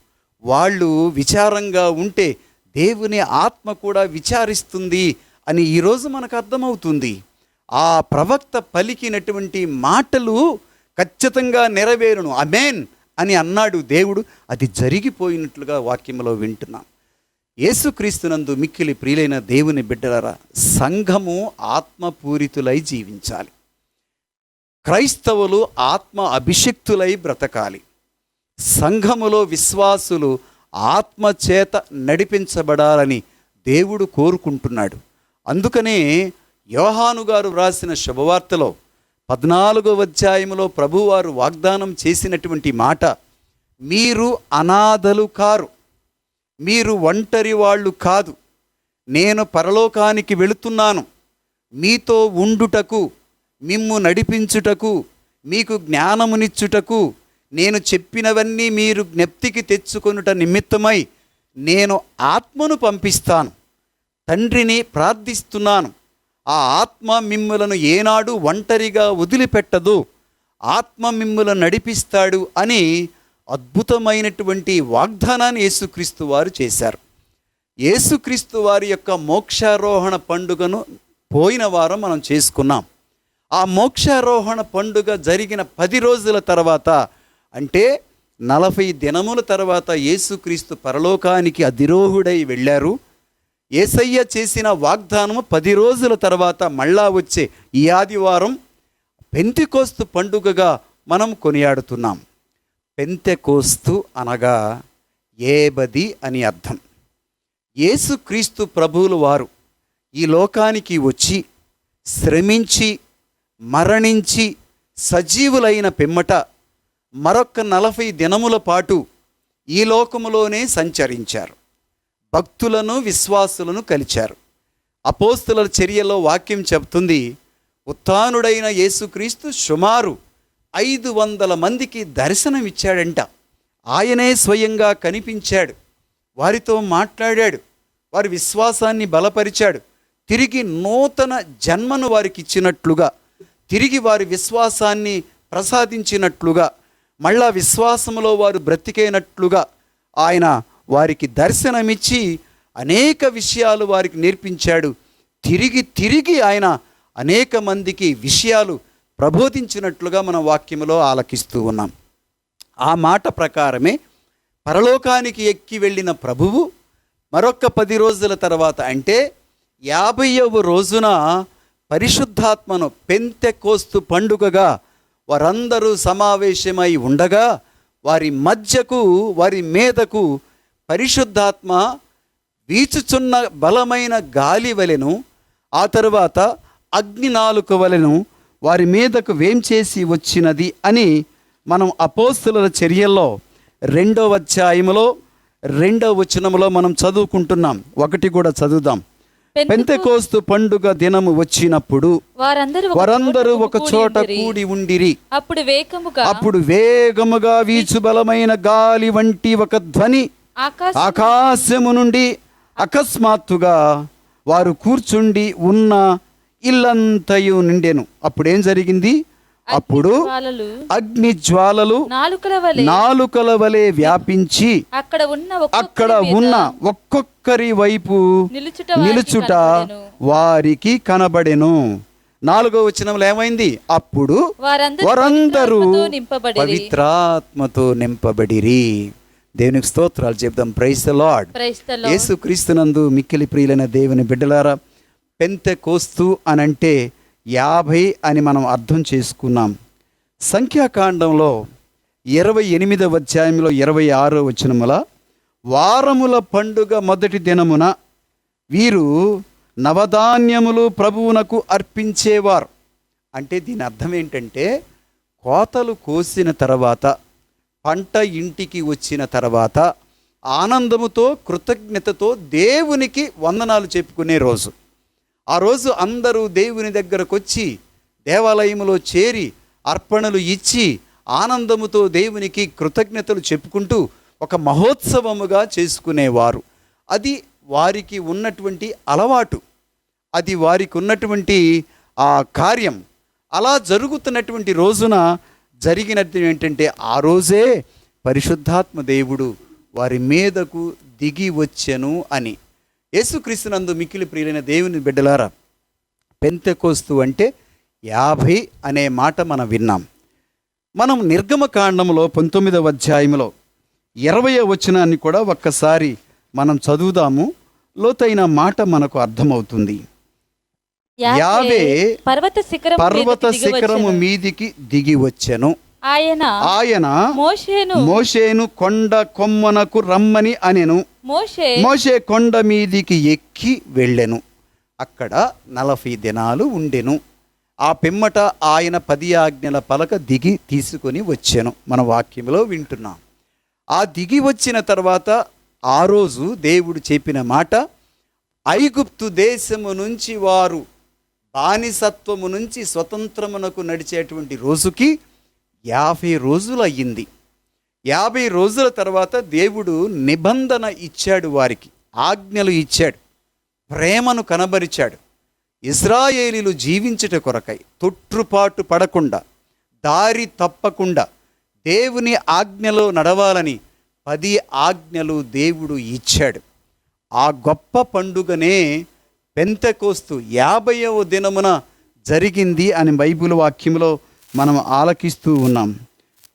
వాళ్ళు విచారంగా ఉంటే దేవుని ఆత్మ కూడా విచారిస్తుంది అని ఈరోజు మనకు అర్థమవుతుంది. ఆ ప్రవక్త పలికినటువంటి మాటలు ఖచ్చితంగా నెరవేరును, ఆమేన్ అని అన్నాడు దేవుడు. అది జరిగిపోయినట్లుగా వాక్యంలో వింటున్నాం. యేసుక్రీస్తునందు మిక్కిలి ప్రియులైన దేవుని బిడ్డలారా, సంఘము ఆత్మపూరితులై జీవించాలి. క్రైస్తవులు ఆత్మ అభిషిక్తులై బ్రతకాలి. సంఘములో విశ్వాసులు ఆత్మచేత నడిపించబడాలని దేవుడు కోరుకుంటున్నాడు. అందుకనే యోహాను గారు వ్రాసిన శుభవార్తలో 14వ అధ్యాయంలో ప్రభువారు వాగ్దానం చేసినటువంటి మాట, మీరు అనాథలు కారు, మీరు ఒంటరి వాళ్ళు కాదు, నేను పరలోకానికి వెళుతున్నాను, మీతో ఉండుటకు, మిమ్ము నడిపించుటకు, మీకు జ్ఞానమునిచ్చుటకు, నేను చెప్పినవన్నీ మీరు జ్ఞప్తికి తెచ్చుకొనుట నిమిత్తమై నేను ఆత్మను పంపిస్తాను, తండ్రిని ప్రార్థిస్తున్నాను. ఆ ఆత్మ మిమ్ములను ఏనాడు ఒంటరిగా వదిలిపెట్టదు, ఆత్మ మిమ్ములను నడిపిస్తాడు అని అద్భుతమైనటువంటి వాగ్దానాన్ని యేసుక్రీస్తు వారు చేశారు. యేసుక్రీస్తు వారి యొక్క మోక్షారోహణ పండుగను పోయిన వారం మనం చేసుకున్నాం. ఆ మోక్షారోహణ పండుగ జరిగిన 10 రోజుల తర్వాత, అంటే 40 దినముల తర్వాత యేసుక్రీస్తు పరలోకానికి అధిరోహుడై వెళ్ళారు. యేసయ్య చేసిన వాగ్దానము 10 రోజుల తర్వాత మళ్ళా వచ్చే ఈ ఆదివారం పెంతెకోస్తు పండుగగా మనం కొనియాడుతున్నాం. పెంతెకోస్తు అనగా ఏబది అని అర్థం. యేసుక్రీస్తు ప్రభువులు వారు ఈ లోకానికి వచ్చి శ్రమించి మరణించి సజీవులైన పిమ్మట మరొక 40 దినముల పాటు ఈ లోకములోనే సంచరించారు. భక్తులను విశ్వాసులను కలిచారు. అపోస్తలుల చర్యలో వాక్యం చెప్తుంది, ఉత్థానుడైన యేసుక్రీస్తు సుమారు 500 మందికి దర్శనమిచ్చాడంట. ఆయనే స్వయంగా కనిపించాడు, వారితో మాట్లాడాడు, వారి విశ్వాసాన్ని బలపరిచాడు, తిరిగి నూతన జన్మను వారికి ఇచ్చినట్లుగా, తిరిగి వారి విశ్వాసాన్ని ప్రసాదించినట్లుగా, మళ్ళా విశ్వాసములో వారు బ్రతికేనట్లుగా ఆయన వారికి దర్శనమిచ్చి అనేక విషయాలు వారికి నేర్పించాడు. తిరిగి ఆయన అనేక మందికి విషయాలు ప్రబోధించినట్లుగా మన వాక్యములో ఆలకిస్తూ ఉన్నాం. ఆ మాట ప్రకారమే పరలోకానికి ఎక్కి వెళ్ళిన ప్రభువు మరొక 10 రోజుల తర్వాత, అంటే 50వ రోజున పరిశుద్ధాత్మను పెంతెకోస్తు పండుగగా వారందరూ సమావేశమై ఉండగా వారి మధ్యకు, వారి మీదకు పరిశుద్ధాత్మ వీచుచున్న బలమైన గాలి వలెను, ఆ తరువాత అగ్ని నాలుక వలెను వారి మీదకు వేంచేసి వచ్చినది అని మనం అపోస్తలుల చర్యల్లో 2వ అధ్యాయములో 2వ వచనములో మనం చదువుకుంటున్నాం. ఒకటి కూడా చదువుదాం. పెంతెకోస్తు పండుగ దినము వచ్చినప్పుడు వారందరూ ఒక చోట కూడి ఉండిరి. అప్పుడు వేగముగా వీచు బలమైన గాలి వంటి ఒక ధ్వని ఆకాశము నుండి అకస్మాత్తుగా వారు కూర్చుండి ఉన్న ఇల్లంతయు నిండెను. అప్పుడేం జరిగింది? అప్పుడు అగ్ని జ్వాలలు నాలుకల వలె వ్యాపించి అక్కడ ఉన్న ఒక్కొక్కరి వైపు నిలుచుట వారికి కనబడెను. 4వ వచనంలో ఏమైంది? అప్పుడు వారందరూ పవిత్రాత్మతో నింపబడిరి. దేవునికి స్తోత్రాలు చెప్దాం. Praise the Lord. యేసుక్రీస్తునందు మిక్కిలి ప్రియులైన దేవుని బిడ్డలారా, పెంతెకోస్తు అనంటే 50 అని మనం అర్థం చేసుకున్నాం. సంఖ్యాకాండంలో 28వ అధ్యాయంలో 26వ వచనముల వారముల పండుగ మొదటి దినమున వీరు నవధాన్యములు ప్రభువునకు అర్పించేవారు. అంటే దీని అర్థం ఏంటంటే, కోతలు కోసిన తర్వాత, పంట ఇంటికి వచ్చిన తర్వాత ఆనందముతో కృతజ్ఞతతో దేవునికి వందనాలు చెప్పుకునే రోజు. ఆ రోజు అందరూ దేవుని దగ్గరకు వచ్చి దేవాలయములో చేరి అర్పణలు ఇచ్చి ఆనందముతో దేవునికి కృతజ్ఞతలు చెప్పుకుంటూ ఒక మహోత్సవముగా చేసుకునేవారు. అది వారికి ఉన్నటువంటి అలవాటు, అది వారికి ఉన్నటువంటి ఆ కార్యం. అలా జరుగుతున్నటువంటి రోజున జరిగినది ఏంటంటే, ఆ రోజే పరిశుద్ధాత్మ దేవుడు వారి మీదకు దిగి వచ్చెను అని. యేసుక్రీస్తునందు మిక్కిలి ప్రియులైన దేవుని బిడ్డలారా, పెంతెకోస్తు అంటే 50 అనే మాట మనం విన్నాం. మనం నిర్గమకాండంలో 19వ అధ్యాయంలో 20వ వచనాన్ని కూడా ఒక్కసారి మనం చదువుదాము. లోతైన మాట మనకు అర్థమవుతుంది. యావే పర్వత శిఖరము మీదికి దిగి వచ్చెను. ఆయన మోషేను కొండ కొమ్మనకు రమ్మని అనెను. మోషే కొండ మీదికి ఎక్కి వెళ్ళెను. అక్కడ 40 దినాలు ఉండెను. ఆ పిమ్మట ఆయన 10 ఆజ్ఞల పలక దిగి తీసుకొని వచ్చెను. మన వాక్యంలో వింటున్నాం. ఆ దిగి వచ్చిన తర్వాత ఆ రోజు దేవుడు చెప్పిన మాట, ఐగుప్తు దేశము నుంచి వారు బానిసత్వము నుంచి స్వతంత్రమునకు నడిచేటువంటి రోజుకి 50 రోజులు అయ్యింది. 50 రోజుల తర్వాత దేవుడు నిబంధన ఇచ్చాడు, వారికి ఆజ్ఞలు ఇచ్చాడు, ప్రేమను కనబరిచాడు. ఇశ్రాయేలీలు జీవించుట కొరకై తొట్రుపాటు పడకుండా, దారి తప్పకుండా దేవుని ఆజ్ఞలో నడవాలని 10 ఆజ్ఞలు దేవుడు ఇచ్చాడు. ఆ గొప్ప పండుగనే పెంతెకోస్తు 50వ దినమున జరిగింది అని బైబిల్ వాక్యంలో మనం ఆలకిస్తూ ఉన్నాం.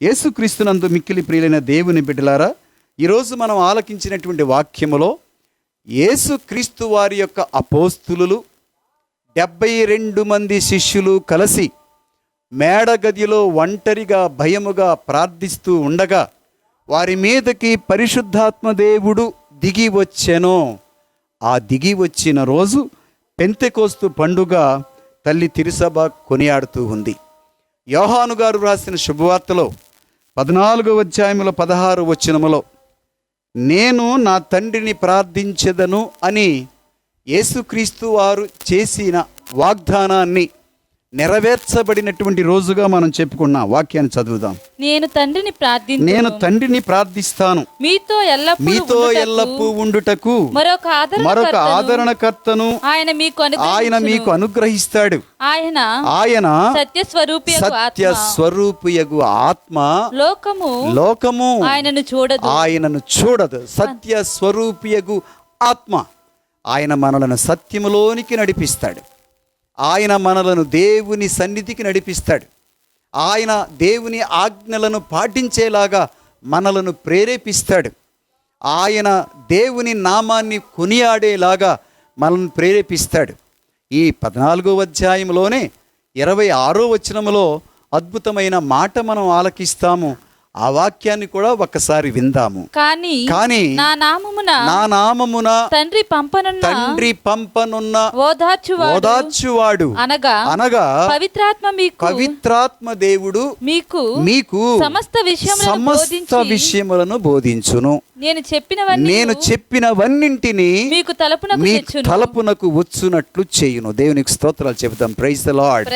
యేసుక్రీస్తునందు మిక్కిలి ప్రియులైన దేవుని బిడ్డలారా, ఈరోజు మనం ఆలకించినటువంటి వాక్యములో యేసుక్రీస్తు వారి యొక్క అపోస్తులు 72 మంది శిష్యులు కలిసి మేడగదిలో ఒంటరిగా భయముగా ప్రార్థిస్తూ ఉండగా వారి మీదకి పరిశుద్ధాత్మ దేవుడు దిగి వచ్చెను. ఆ దిగి వచ్చిన రోజు పెంతెకోస్తు పండుగ తల్లి తిరుసభ కొనియాడుతూ ఉంది. యోహాను గారు రాసిన శుభవార్తలో 14వ అధ్యాయంలో 16వ వచనములో, నేను నా తండ్రిని ప్రార్థించెదను అని యేసుక్రీస్తు వారు చేసిన వాగ్దానాన్ని నెరవేర్చబడినటువంటి రోజుగా మనం చెప్పుకున్నాం. వాక్యాన్ని చదువుదాం. నేను తండ్రిని ప్రార్థిస్తాను, మీతో ఎల్లప్పుడూ ఉండుటకు మరొక ఆదరణకర్తను ఆయన మీకు అనుగ్రహిస్తాడు. ఆయన సత్యస్వరూపియగు ఆత్మ. లోకము ఆయనను చూడదు. సత్యస్వరూపియగు ఆత్మ ఆయన మనలను సత్యములోనికి నడిపిస్తాడు. ఆయన మనలను దేవుని సన్నిధికి నడిపిస్తాడు. ఆయన దేవుని ఆజ్ఞలను పాటించేలాగా మనలను ప్రేరేపిస్తాడు. ఆయన దేవుని నామాన్ని కొనియాడేలాగా మనల్ని ప్రేరేపిస్తాడు. ఈ 14వ అధ్యాయంలోనే 26వ వచనములో అద్భుతమైన మాట మనం ఆలకిస్తాము. ఆ వాక్యాన్ని కూడా ఒక్కసారి విందాము. కానీ నా నామమున తండ్రి పంపనున్న ఓదార్చువాడు అనగా పవిత్రాత్మ దేవుడు మీకు సమస్త విషయములను బోధించును. నేను చెప్పినవన్నింటినీ మీకు తలపునకు వచ్చునట్లు చేయును. దేవునికి స్తోత్రాలు చెబుతాం. Praise the lord.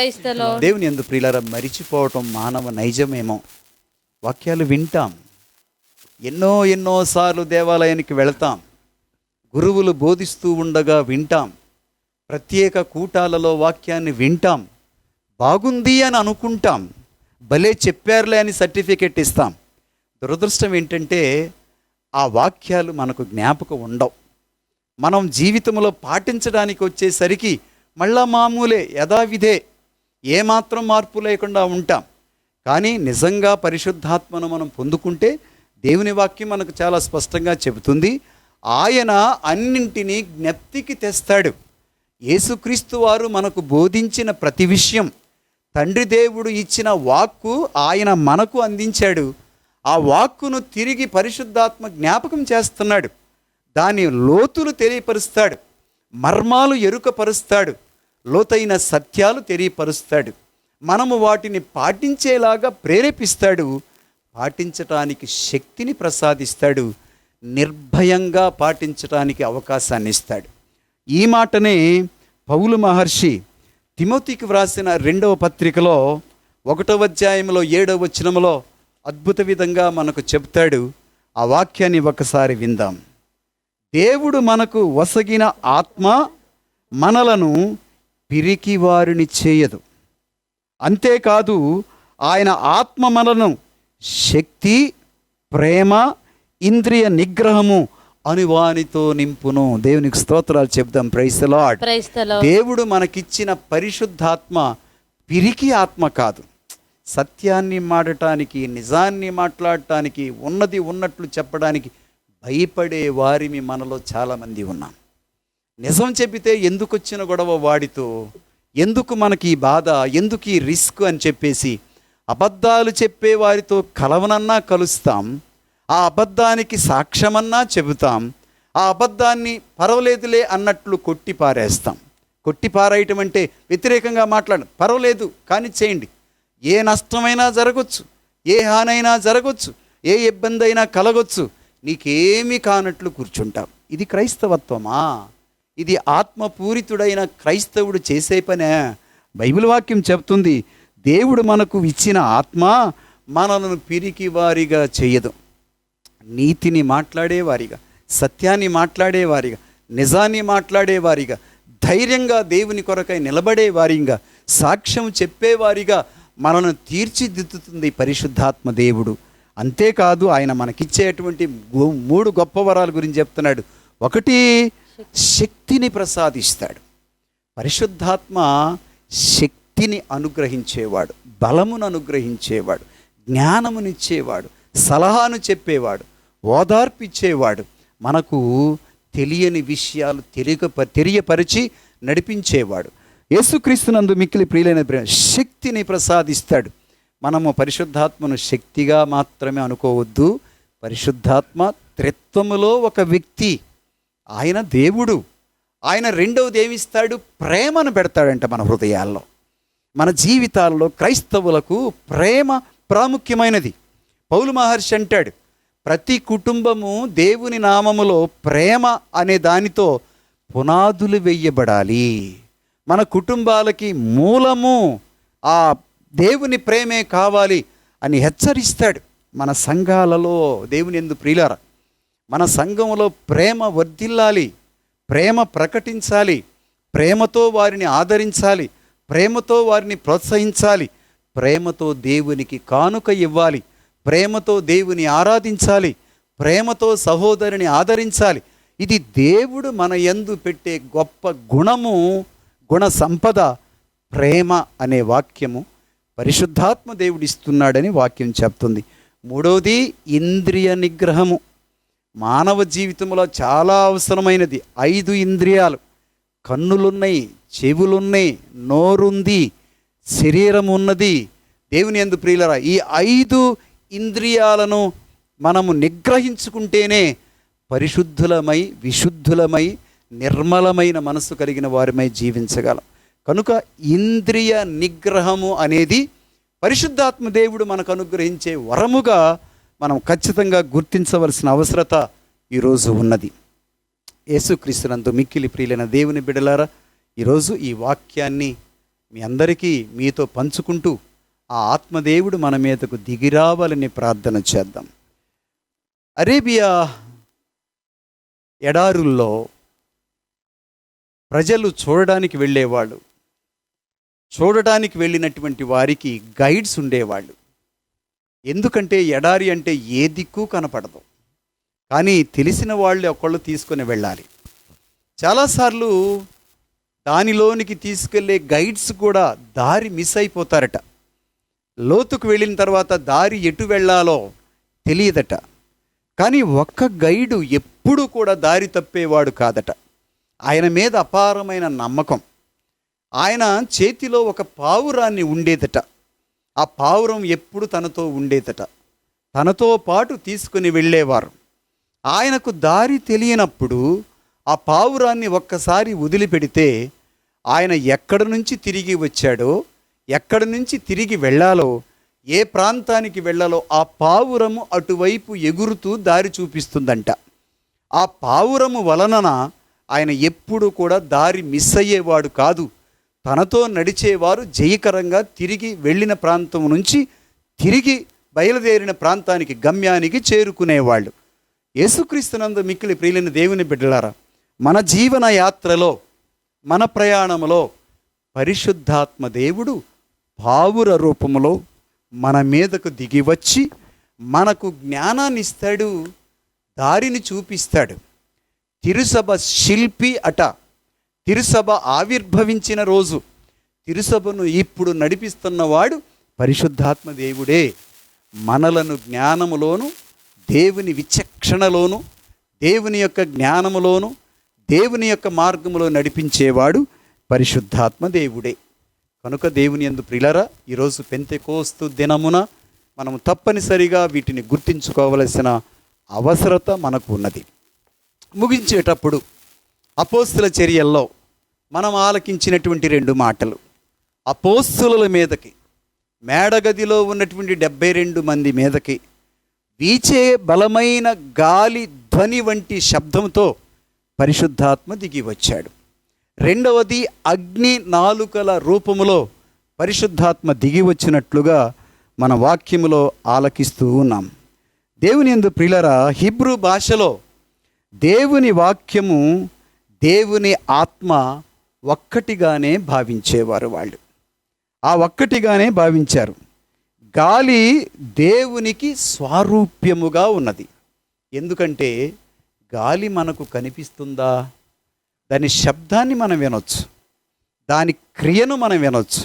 దేవుని యందు ప్రియులారా, మరిచిపోవటం మానవ నైజమేమో. వాక్యాలు వింటాం, ఎన్నోసార్లు దేవాలయానికి వెళతాం, గురువులు బోధిస్తూ ఉండగా వింటాం, ప్రత్యేక కూటాలలో వాక్యాన్ని వింటాం, బాగుంది అని అనుకుంటాం, భలే చెప్పారులే అని సర్టిఫికెట్ ఇస్తాం. దురదృష్టం ఏంటంటే ఆ వాక్యాలు మనకు జ్ఞాపకం ఉండవు. మనం జీవితంలో పాటించడానికి వచ్చేసరికి మళ్ళా మామూలే, యథావిధే, ఏమాత్రం మార్పు లేకుండా ఉంటాం. కానీ నిజంగా పరిశుద్ధాత్మను మనం పొందుకుంటే దేవుని వాక్యం మనకు చాలా స్పష్టంగా చెబుతుంది, ఆయన అన్నింటినీ జ్ఞప్తికి తెస్తాడు. యేసుక్రీస్తు వారు మనకు బోధించిన ప్రతి విషయం, తండ్రి దేవుడు ఇచ్చిన వాక్కు ఆయన మనకు అందించాడు. ఆ వాక్కును తిరిగి పరిశుద్ధాత్మ జ్ఞాపకం చేస్తున్నాడు. దాని లోతులు తెలియపరుస్తాడు, మర్మాలు ఎరుకపరుస్తాడు, లోతైన సత్యాలు తెలియపరుస్తాడు. మనము వాటిని పాటించేలాగా ప్రేరేపిస్తాడు, పాటించటానికి శక్తిని ప్రసాదిస్తాడు, నిర్భయంగా పాటించటానికి అవకాశాన్ని ఇస్తాడు. ఈ మాటనే పౌలు మహర్షి తిమోతికి వ్రాసిన 2వ పత్రికలో 1వ అధ్యాయంలో 7వ వచనంలో అద్భుత విధంగా మనకు చెప్తాడు. ఆ వాక్యాన్ని ఒకసారి విందాం. దేవుడు మనకు వసగిన ఆత్మ మనలను పిరికి వారిని చేయదు, అంతేకాదు ఆయన ఆత్మ మనలను శక్తి, ప్రేమ, ఇంద్రియ నిగ్రహము అని వానితో నింపును. దేవునికి స్తోత్రాలు చెప్దాం. Praise the lord. దేవుడు మనకిచ్చిన పరిశుద్ధాత్మ పిరికి ఆత్మ కాదు. సత్యాన్ని మాడటానికి, నిజాన్ని మాట్లాడటానికి, ఉన్నది ఉన్నట్లు చెప్పడానికి భయపడే వారిని మనలో చాలామంది ఉన్నాం. నిజం చెబితే ఎందుకు వచ్చిన గొడవ వాడితో, ఎందుకు మనకి ఈ బాధ, ఎందుకు ఈ రిస్క్ అని చెప్పేసి అబద్ధాలు చెప్పే వారితో కలవనన్నా కలుస్తాం, ఆ అబద్ధానికి సాక్ష్యమన్నా చెబుతాం, ఆ అబద్ధాన్ని పర్వాలేదులే అన్నట్లు కొట్టిపారేస్తాం. కొట్టిపారేయటం అంటే వ్యతిరేకంగా మాట్లాడడం, పర్వాలేదు కానీ చేయండి, ఏ నష్టమైనా జరగవచ్చు, ఏ హానైనా జరగవచ్చు, ఏ ఇబ్బంది అయినా కలగొచ్చు, నీకేమీ కానట్లు కూర్చుంటాం. ఇది క్రైస్తవత్వమా? ఇది ఆత్మపూరితుడైన క్రైస్తవుడు చేసే పనే? బైబిల్ వాక్యం చెప్తుంది, దేవుడు మనకు ఇచ్చిన ఆత్మ మనలను పిరికి వారిగా చేయదు. నీతిని మాట్లాడేవారిగా, సత్యాన్ని మాట్లాడేవారిగా, నిజాన్ని మాట్లాడేవారిగా, ధైర్యంగా దేవుని కొరకై నిలబడేవారిగా, సాక్ష్యం చెప్పేవారిగా మనను తీర్చిదిద్దుతుంది పరిశుద్ధాత్మ దేవుడు. అంతేకాదు ఆయన మనకిచ్చేటువంటి 3 గొప్ప వరాల గురించి చెప్తున్నాడు. 1, శక్తిని ప్రసాదిస్తాడు. పరిశుద్ధాత్మ శక్తిని అనుగ్రహించేవాడు, బలమును అనుగ్రహించేవాడు, జ్ఞానమునిచ్చేవాడు, సలహాను చెప్పేవాడు, ఓదార్పిచ్చేవాడు, మనకు తెలియని విషయాలు తెలియపరిచి నడిపించేవాడు. యేసుక్రీస్తునందు మిక్కిలి ప్రియులైన శక్తిని ప్రసాదిస్తాడు. మనము పరిశుద్ధాత్మను శక్తిగా మాత్రమే అనుకోవద్దు. పరిశుద్ధాత్మ త్రిత్వములో ఒక వ్యక్తి. ఆయన దేవుడు. ఆయన రెండవది ఏమిస్తాడు? ప్రేమను పెడతాడంట మన హృదయాల్లో. మన జీవితాల్లో క్రైస్తవులకు ప్రేమ ప్రాముఖ్యమైనది. పౌలు మహర్షి అంటాడు, ప్రతి కుటుంబము దేవుని నామములో ప్రేమ అనే దానితో పునాదులు వేయబడాలి. మన కుటుంబాలకి మూలము ఆ దేవుని ప్రేమే కావాలి అని హెచ్చరిస్తాడు. మన సంఘాలలో దేవుని యందు ప్రియులారా, మన సంఘంలో ప్రేమ వర్ధిల్లాలి, ప్రేమ ప్రకటించాలి, ప్రేమతో వారిని ఆదరించాలి, ప్రేమతో వారిని ప్రోత్సహించాలి, ప్రేమతో దేవునికి కానుక ఇవ్వాలి, ప్రేమతో దేవుని ఆరాధించాలి, ప్రేమతో సహోదరుని ఆదరించాలి. ఇది దేవుడు మన యందు పెట్టే గొప్ప గుణము, గుణ సంపద. ప్రేమ అనే వాక్యము పరిశుద్ధాత్మ దేవుడు ఇస్తున్నాడని వాక్యం చెప్తుంది. 3వది ఇంద్రియ నిగ్రహము. మానవ జీవితంలో చాలా అవసరమైనది. 5 ఇంద్రియాలు. కన్నులున్నాయి, చెవులున్నాయి, నోరుంది, శరీరం ఉన్నది. దేవుని యందు ప్రియులరా, ఈ 5 ఇంద్రియాలను మనము నిగ్రహించుకుంటేనే పరిశుద్ధులమై, విశుద్ధులమై, నిర్మలమైన మనసు కలిగిన వారిమై జీవించగలం. కనుక ఇంద్రియ నిగ్రహము అనేది పరిశుద్ధాత్మ దేవుడు మనకు అనుగ్రహించే వరముగా మనం ఖచ్చితంగా గుర్తించవలసిన అవసరత ఈరోజు ఉన్నది. యేసుక్రీస్తునందు మిక్కిలి ప్రియులైన దేవుని బిడ్డలారా, ఈరోజు ఈ వాక్యాన్ని మీ అందరికీ మీతో పంచుకుంటూ ఆ ఆత్మదేవుడు మన మీదకు దిగిరావాలని ప్రార్థన చేద్దాం. అరేబియా ఎడారుల్లో ప్రజలు చూడడానికి వెళ్ళేవాళ్ళు. చూడడానికి వెళ్ళినటువంటి వారికి గైడ్స్ ఉండేవాళ్ళు. ఎందుకంటే ఎడారి అంటే ఏ దిక్కు కనపడదు, కానీ తెలిసిన వాళ్ళు ఒకళ్ళు తీసుకొని వెళ్ళాలి. చాలాసార్లు దానిలోనికి తీసుకెళ్లే గైడ్స్ కూడా దారి మిస్ అయిపోతారట. లోతుకు వెళ్ళిన తర్వాత దారి ఎటు వెళ్ళాలో తెలియదట. కానీ ఒక్క గైడు ఎప్పుడూ కూడా దారి తప్పేవాడు కాదట. ఆయన మీద అపారమైన నమ్మకం. ఆయన చేతిలో ఒక పావురాన్ని ఉండేదట. ఆ పావురం ఎప్పుడు తనతో ఉండేదట. తనతో పాటు తీసుకుని వెళ్ళేవారు. ఆయనకు దారి తెలియనప్పుడు ఆ పావురాన్ని ఒక్కసారి వదిలిపెడితే ఆయన ఎక్కడి నుంచి తిరిగి వచ్చాడో, ఎక్కడి నుంచి తిరిగి వెళ్ళాలో, ఏ ప్రాంతానికి వెళ్ళాలో ఆ పావురము అటువైపు ఎగురుతూ దారి చూపిస్తుందంట. ఆ పావురము వలన ఆయన ఎప్పుడు కూడా దారి మిస్ అయ్యేవాడు కాదు. తనతో నడిచేవారు జయకరంగా తిరిగి వెళ్ళిన ప్రాంతం నుంచి తిరిగి బయలుదేరిన ప్రాంతానికి, గమ్యానికి చేరుకునేవాళ్ళు. యేసుక్రీస్తునందు మిక్కిలి ప్రియులైన దేవుని బిడ్డలారా, మన జీవన యాత్రలో, మన ప్రయాణంలో పరిశుద్ధాత్మ దేవుడు పావుర రూపంలో మన మీదకు దిగి వచ్చి మనకు జ్ఞానాన్ని ఇస్తాడు, దారిని చూపిస్తాడు. తిరుసభ శిల్పి అట. తిరుసభ ఆవిర్భవించిన రోజు, తిరుసభను ఇప్పుడు నడిపిస్తున్నవాడు పరిశుద్ధాత్మ దేవుడే. మనలను జ్ఞానములోను, దేవుని విచక్షణలోను, దేవుని యొక్క జ్ఞానములోను, దేవుని యొక్క మార్గములో నడిపించేవాడు పరిశుద్ధాత్మ దేవుడే. కనుక దేవుని యందు ప్రియులారా, ఈరోజు పెంతెకోస్తు దినమున మనము తప్పనిసరిగా వీటిని గుర్తించుకోవలసిన అవసరత మనకు ఉన్నది. ముగించేటప్పుడు అపోస్తుల చర్యల్లో మనం ఆలకించినటువంటి 2 మాటలు, అపోస్తుల మీదకి, మేడగదిలో ఉన్నటువంటి 72 మంది మీదకి వీచే బలమైన గాలి ధ్వని వంటి శబ్దంతో పరిశుద్ధాత్మ దిగి వచ్చాడు. రెండవది, అగ్ని నాలుకల రూపములో పరిశుద్ధాత్మ దిగి వచ్చినట్లుగా మన వాక్యములో ఆలకిస్తూ ఉన్నాం. దేవుని యందు ప్రియులారా, హీబ్రూ భాషలో దేవుని వాక్యము, దేవుని ఆత్మ ఒక్కటిగానే భావించేవారు. వాళ్ళు ఆ ఒక్కటిగానే భావించారు. గాలి దేవునికి స్వారూప్యముగా ఉన్నది. ఎందుకంటే గాలి మనకు కనిపిస్తుందా? దాని శబ్దాన్ని మనం వినొచ్చు, దాని క్రియను మనం వినొచ్చు,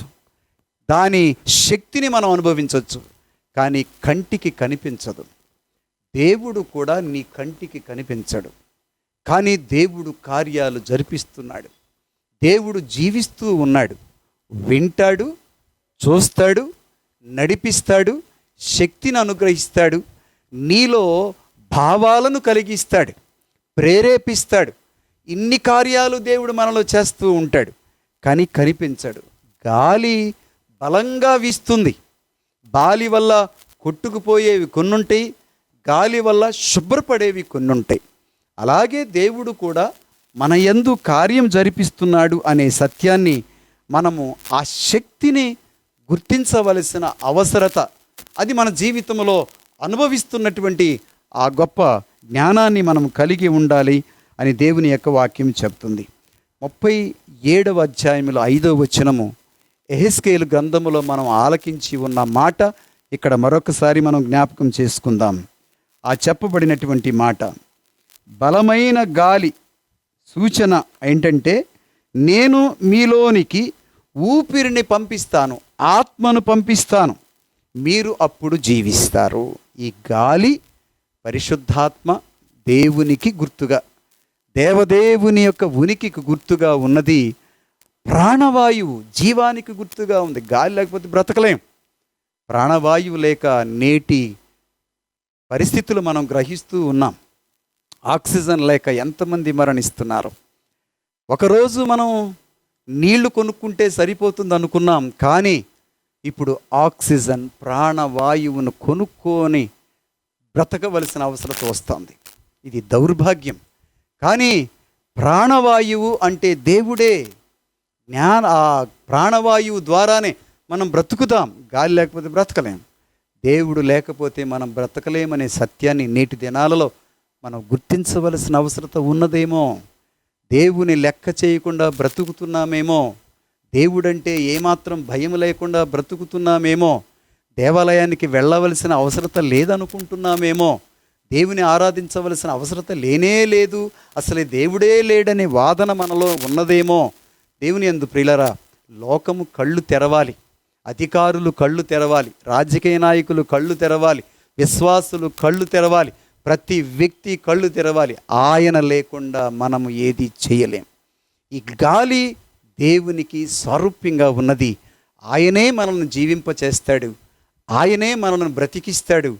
దాని శక్తిని మనం అనుభవించవచ్చు, కానీ కంటికి కనిపించదు. దేవుడు కూడా నీ కంటికి కనిపించడు, కానీ దేవుడు కార్యాలు జరిపిస్తున్నాడు. దేవుడు జీవిస్తూ ఉన్నాడు. వింటాడు, చూస్తాడు, నడిపిస్తాడు, శక్తిని అనుగ్రహిస్తాడు, నీలో భావాలను కలిగిస్తాడు, ప్రేరేపిస్తాడు. ఇన్ని కార్యాలు దేవుడు మనలో చేస్తూ ఉంటాడు, కానీ కనిపించడు. గాలి బలంగా వీస్తుంది. గాలి వల్ల కొట్టుకుపోయేవి కొన్నుంటాయి, గాలి వల్ల శుభ్రపడేవి కొన్నుంటాయి. అలాగే దేవుడు కూడా మన యందు కార్యం జరిపిస్తున్నాడు అనే సత్యాన్ని మనము, ఆ శక్తిని గుర్తించవలసిన అవసరత, అది మన జీవితంలో అనుభవిస్తున్నటువంటి ఆ గొప్ప జ్ఞానాన్ని మనం కలిగి ఉండాలి అని దేవుని యొక్క వాక్యం చెప్తుంది. 37వ అధ్యాయంలో 5వ వచనము, యెహెజ్కేలు గ్రంథములో మనం ఆలకించి ఉన్న మాట ఇక్కడ మరొకసారి మనం జ్ఞాపకం చేసుకుందాం. ఆ చెప్పబడినటువంటి మాట, బలమైన గాలి సూచన ఏంటంటే, నేను మీలోనికి ఊపిరిని పంపిస్తాను, ఆత్మను పంపిస్తాను, మీరు అప్పుడు జీవిస్తారు. ఈ గాలి పరిశుద్ధాత్మ దేవునికి గుర్తుగా, దేవదేవుని యొక్క ఉనికికి గుర్తుగా ఉన్నది. ప్రాణవాయువు జీవానికి గుర్తుగా ఉంది. గాలి లేకపోతే బ్రతకలేం. ప్రాణవాయువు లేక నేటి పరిస్థితులు మనం గ్రహిస్తూ ఉన్నాం. ఆక్సిజన్ లేక ఎంతమంది మరణిస్తున్నారు. ఒకరోజు మనం నీళ్లు కొనుక్కుంటే సరిపోతుంది అనుకున్నాం, కానీ ఇప్పుడు ఆక్సిజన్ ప్రాణవాయువును కొనుక్కొని బ్రతకవలసిన అవసరం వస్తుంది. ఇది దౌర్భాగ్యం. కానీ ప్రాణవాయువు అంటే దేవుడే. ఆ ప్రాణవాయువు ద్వారానే మనం బ్రతుకుతాం. గాలి లేకపోతే బ్రతకలేం, దేవుడు లేకపోతే మనం బ్రతకలేమనే సత్యాన్ని నేటి దినాలలో మనం గుర్తించవలసిన అవసరం ఉన్నదేమో. దేవుని లెక్క చేయకుండా బ్రతుకుతున్నామేమో. దేవుడంటే ఏమాత్రం భయం లేకుండా బ్రతుకుతున్నామేమో. దేవాలయానికి వెళ్ళవలసిన అవసరం లేదనుకుంటున్నామేమో. దేవుని ఆరాధించవలసిన అవసరం లేనే లేదు, అసలే దేవుడే లేడనే వాదన మనలో ఉన్నదేమో. దేవుని యందు ప్రియులారా, లోకము కళ్ళు తెరవాలి, అధికారులు కళ్ళు తెరవాలి, రాజకీయ నాయకులు కళ్ళు తెరవాలి, విశ్వాసులు కళ్ళు తెరవాలి, ప్రతి వ్యక్తి కళ్ళు తెరవాలి. ఆయన లేకుండా మనము ఏది చేయలేం. ఈ గాలి దేవునికి స్వరూప్యంగా ఉన్నది. ఆయనే మనల్ని జీవింపచేస్తాడు, ఆయనే మనల్ని బ్రతికిస్తాడు,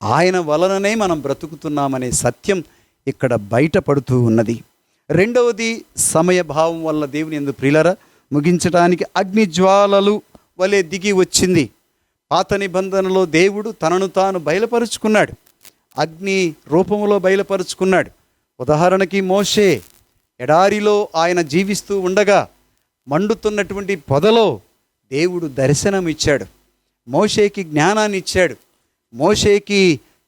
ఆయన వలననే మనం బ్రతుకుతున్నామనే సత్యం ఇక్కడ బయటపడుతూ ఉన్నది. రెండవది, సమయభావం వల్ల దేవుని యందు ప్రియులారా ముగించడానికి అగ్నిజ్వాలలు వలె దిగి వచ్చింది. పాత నిబంధనలో దేవుడు తనను తాను బయలుపరుచుకున్నాడు, అగ్ని రూపంలో బయలుపరుచుకున్నాడు. ఉదాహరణకి మోషే ఎడారిలో ఆయన జీవిస్తూ ఉండగా మండుతున్నటువంటి పొదలో దేవుడు దర్శనం ఇచ్చాడు, మోషేకి జ్ఞానాన్ని ఇచ్చాడు. మోషేకి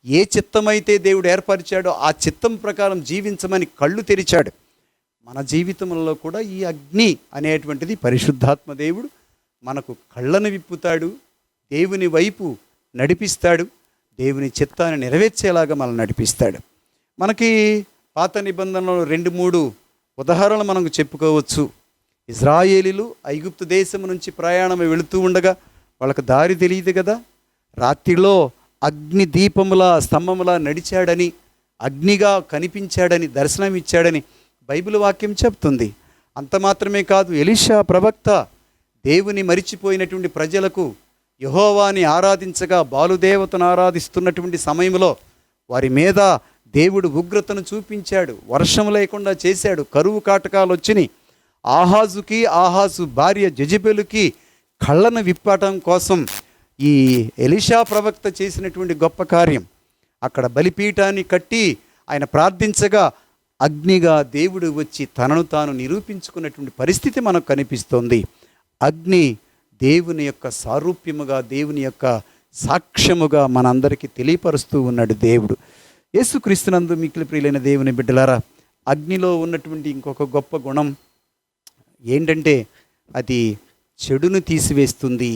ఏ చిత్తమైతే దేవుడు ఏర్పరిచాడో ఆ చిత్తం ప్రకారం జీవించమని కళ్ళు తెరిచాడు. మన జీవితంలో కూడా ఈ అగ్ని అనేటువంటిది పరిశుద్ధాత్మ దేవుడు మనకు కళ్ళను విప్పుతాడు, దేవుని వైపు నడిపిస్తాడు, దేవుని చిత్తాన్ని నెరవేర్చేలాగా మనల్ని నడిపిస్తాడు. మనకి పాత నిబంధనలో 2-3 ఉదాహరణలు మనకు చెప్పుకోవచ్చు. ఇజ్రాయేలీలు ఐగుప్తు దేశం నుంచి ప్రయాణం వెళుతూ ఉండగా వాళ్ళకి దారి తెలియదు కదా. రాత్రిలో అగ్ని దీపములా స్తంభములా నడిచాడని, అగ్నిగా కనిపించాడని, దర్శనం ఇచ్చాడని బైబిల్ వాక్యం చెప్తుంది. అంత మాత్రమే కాదు, ఎలీషా ప్రవక్త దేవుని మరిచిపోయినటువంటి ప్రజలకు యెహోవాని ఆరాధించగా బాలుదేవతను ఆరాధిస్తున్నటువంటి సమయంలో వారి మీద దేవుడు ఉగ్రతను చూపించాడు, వర్షం లేకుండా చేశాడు, కరువు కాటకాలు వచ్చినాయి. ఆహాజు భార్య జెజబెలుకి కళ్ళను విప్పటం కోసం ఈ ఎలీషా ప్రవక్త చేసినటువంటి గొప్ప కార్యం. అక్కడ బలిపీఠాన్ని కట్టి ఆయన ప్రార్థించగా అగ్నిగా దేవుడు వచ్చి తనను తాను నిరూపించుకున్నటువంటి పరిస్థితి మనకు కనిపిస్తోంది. అగ్ని దేవుని యొక్క సారూప్యముగా, దేవుని యొక్క సాక్ష్యముగా మనందరికీ తెలియపరుస్తూ ఉన్నాడు దేవుడు. యేసుక్రీస్తునందు మిక్కిలి ప్రియులైన దేవుని బిడ్డలారా, అగ్నిలో ఉన్నటువంటి ఇంకొక గొప్ప గుణం ఏంటంటే అది చెడును తీసివేస్తుంది,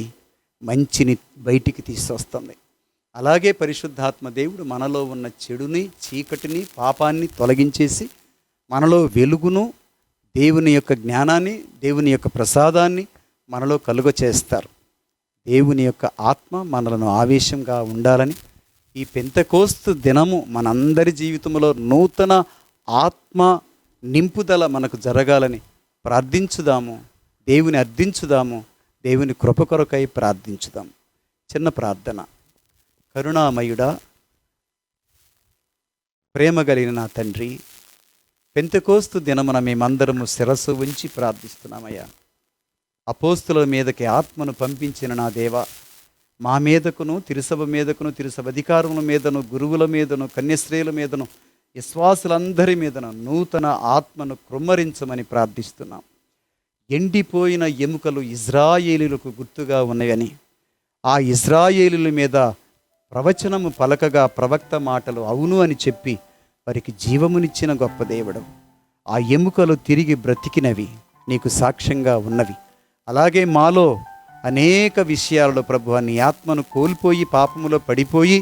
మంచిని బయటికి తీసుకొస్తుంది. అలాగే పరిశుద్ధాత్మ దేవుడు మనలో ఉన్న చెడుని, చీకటిని, పాపాన్ని తొలగించేసి మనలో వెలుగును, దేవుని యొక్క జ్ఞానాన్ని, దేవుని యొక్క ప్రసాదాన్ని మనలో కలుగచేస్తారు. దేవుని యొక్క ఆత్మ మనలను ఆవేశంగా ఉండాలని, ఈ పెంతెకోస్తు దినము మనందరి జీవితంలో నూతన ఆత్మ నింపుదల మనకు జరగాలని ప్రార్థించుదాము, దేవుని అర్థించుదాము, దేవుని కృప కొరకై ప్రార్థించుదాం. చిన్న ప్రార్థన. కరుణామయుడా, ప్రేమ కలిగిన నా తండ్రి, పెంతెకోస్తు దినమున మేమందరము శిరస్సు ఉంచి ప్రార్థిస్తున్నామయ్యా. అపోస్తుల మీదకి ఆత్మను పంపించిన నా దేవా, మా మీదకును, తిరుసభ మీదకును, తిరుసభ అధికారముల మీదను, గురువుల మీదను, కన్యశ్రేయుల మీదను, విశ్వాసులందరి మీదను నూతన ఆత్మను కృమ్మరించమని ప్రార్థిస్తున్నాం. ఎండిపోయిన ఎముకలు ఇజ్రాయేలీలకు గుర్తుగా ఉన్నాయని, ఆ ఇజ్రాయేలీల మీద ప్రవచనము పలకగా ప్రవక్త మాటలు అవును అని చెప్పి వారికి జీవమునిచ్చిన గొప్ప దేవుడు. ఆ ఎముకలు తిరిగి బ్రతికినవి, నీకు సాక్ష్యంగా ఉన్నవి. అలాగే మాలో అనేక విషయాలలో ప్రభువా నీ ఆత్మను కోల్పోయి పాపములో పడిపోయి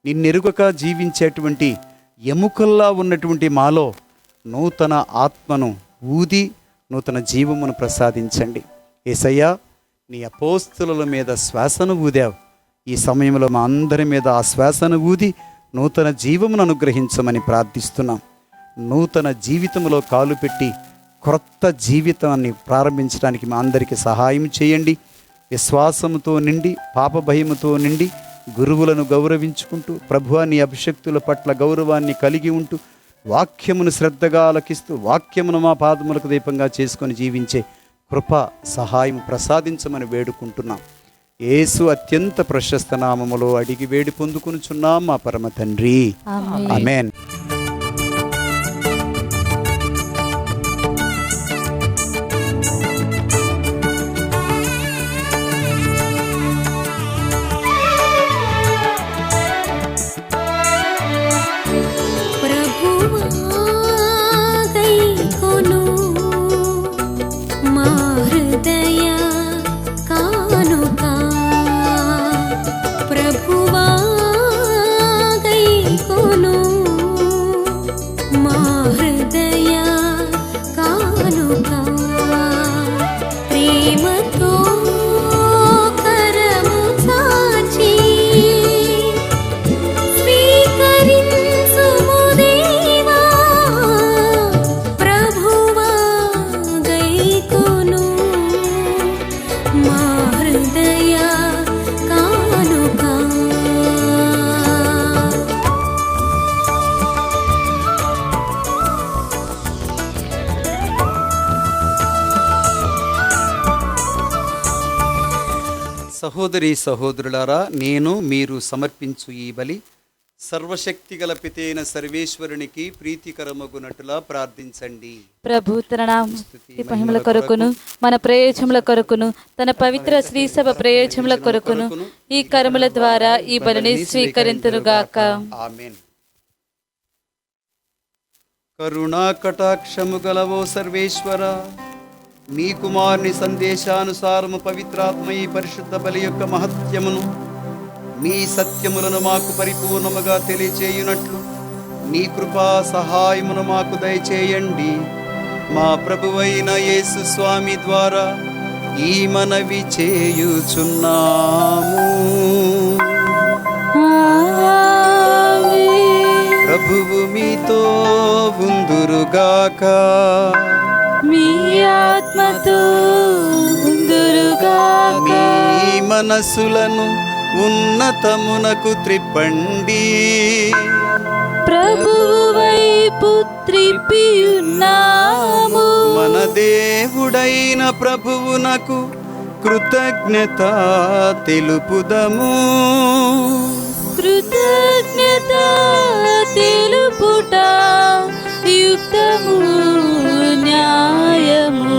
నిన్నెరుగక జీవించేటువంటి ఎముకల్లా ఉన్నటువంటి మాలో నూతన ఆత్మను ఊది నూతన జీవమును ప్రసాదించండి. యేసయ్యా, నీ అపోస్తుల మీద శ్వాసను ఊదావు. ఈ సమయంలో మా అందరి మీద ఆ శ్వాసను ఊది నూతన జీవమును అనుగ్రహించమని ప్రార్థిస్తున్నాం. నూతన జీవితంలో కాలు పెట్టి క్రొత్త జీవితాన్ని ప్రారంభించడానికి మా అందరికీ సహాయం చేయండి. విశ్వాసముతో నిండి, పాప భయముతో నిండి, గురువులను గౌరవించుకుంటూ ప్రభువా నీ అభిషక్తుల పట్ల గౌరవాన్ని కలిగి ఉంటూ వాక్యమును శ్రద్ధగా ఆలకిస్తూ వాక్యమును మా పాదములకు దీపంగా చేసుకొని జీవించే కృప సహాయం ప్రసాదించమని వేడుకుంటున్నాం. యేసు అత్యంత ప్రశస్త నామములో అడిగి వేడి పొందుకొనుచున్నాం మా పరమ తండ్రి, ఆమేన్. సహోదరి సహోదరులారా, నేను మీరు సమర్పించు ఈ బలి సర్వశక్తిగల పితైన సర్వేశ్వరునికి ప్రీతికరమగునట్టులా ప్రార్థించండి. ప్రభు తన మహిమల కొరకును మన ప్రయోజనముల కొరకును తన పవిత్ర శ్రీ సభ ప్రయోజనముల కొరకును ఈ కర్మల ద్వారా ఈ బలిని స్వీకరింతురుగాక. ఆమేన్. కరుణా కటాక్షము గలవో సర్వేశ్వర, మీ కుమారుని సందేశానుసారము పవిత్రాత్మ ఈ పరిశుద్ధ బలి యొక్క మహత్యమును మీ సత్యములను మాకు పరిపూర్ణముగా తెలియచేయునట్లు నీ కృపా సహాయమును మాకు దయచేయండి. మా ప్రభువైన యేసు స్వామి ద్వారా ఈ మనవి చేయుచున్నాము. ప్రభువు మీతో ఉందురుగాక. మీ ఆత్మతో ఉందురుగాక. మీ మనసులను ఉన్నతమునకు త్రిప్పండి. ప్రభువు వైపు త్రిప్పియున్నాము. మన దేవుడైన ప్రభువునకు కృతజ్ఞత తెలుపుదము. కృతజ్ఞత తెలుపుట యుక్తము న్యాయము.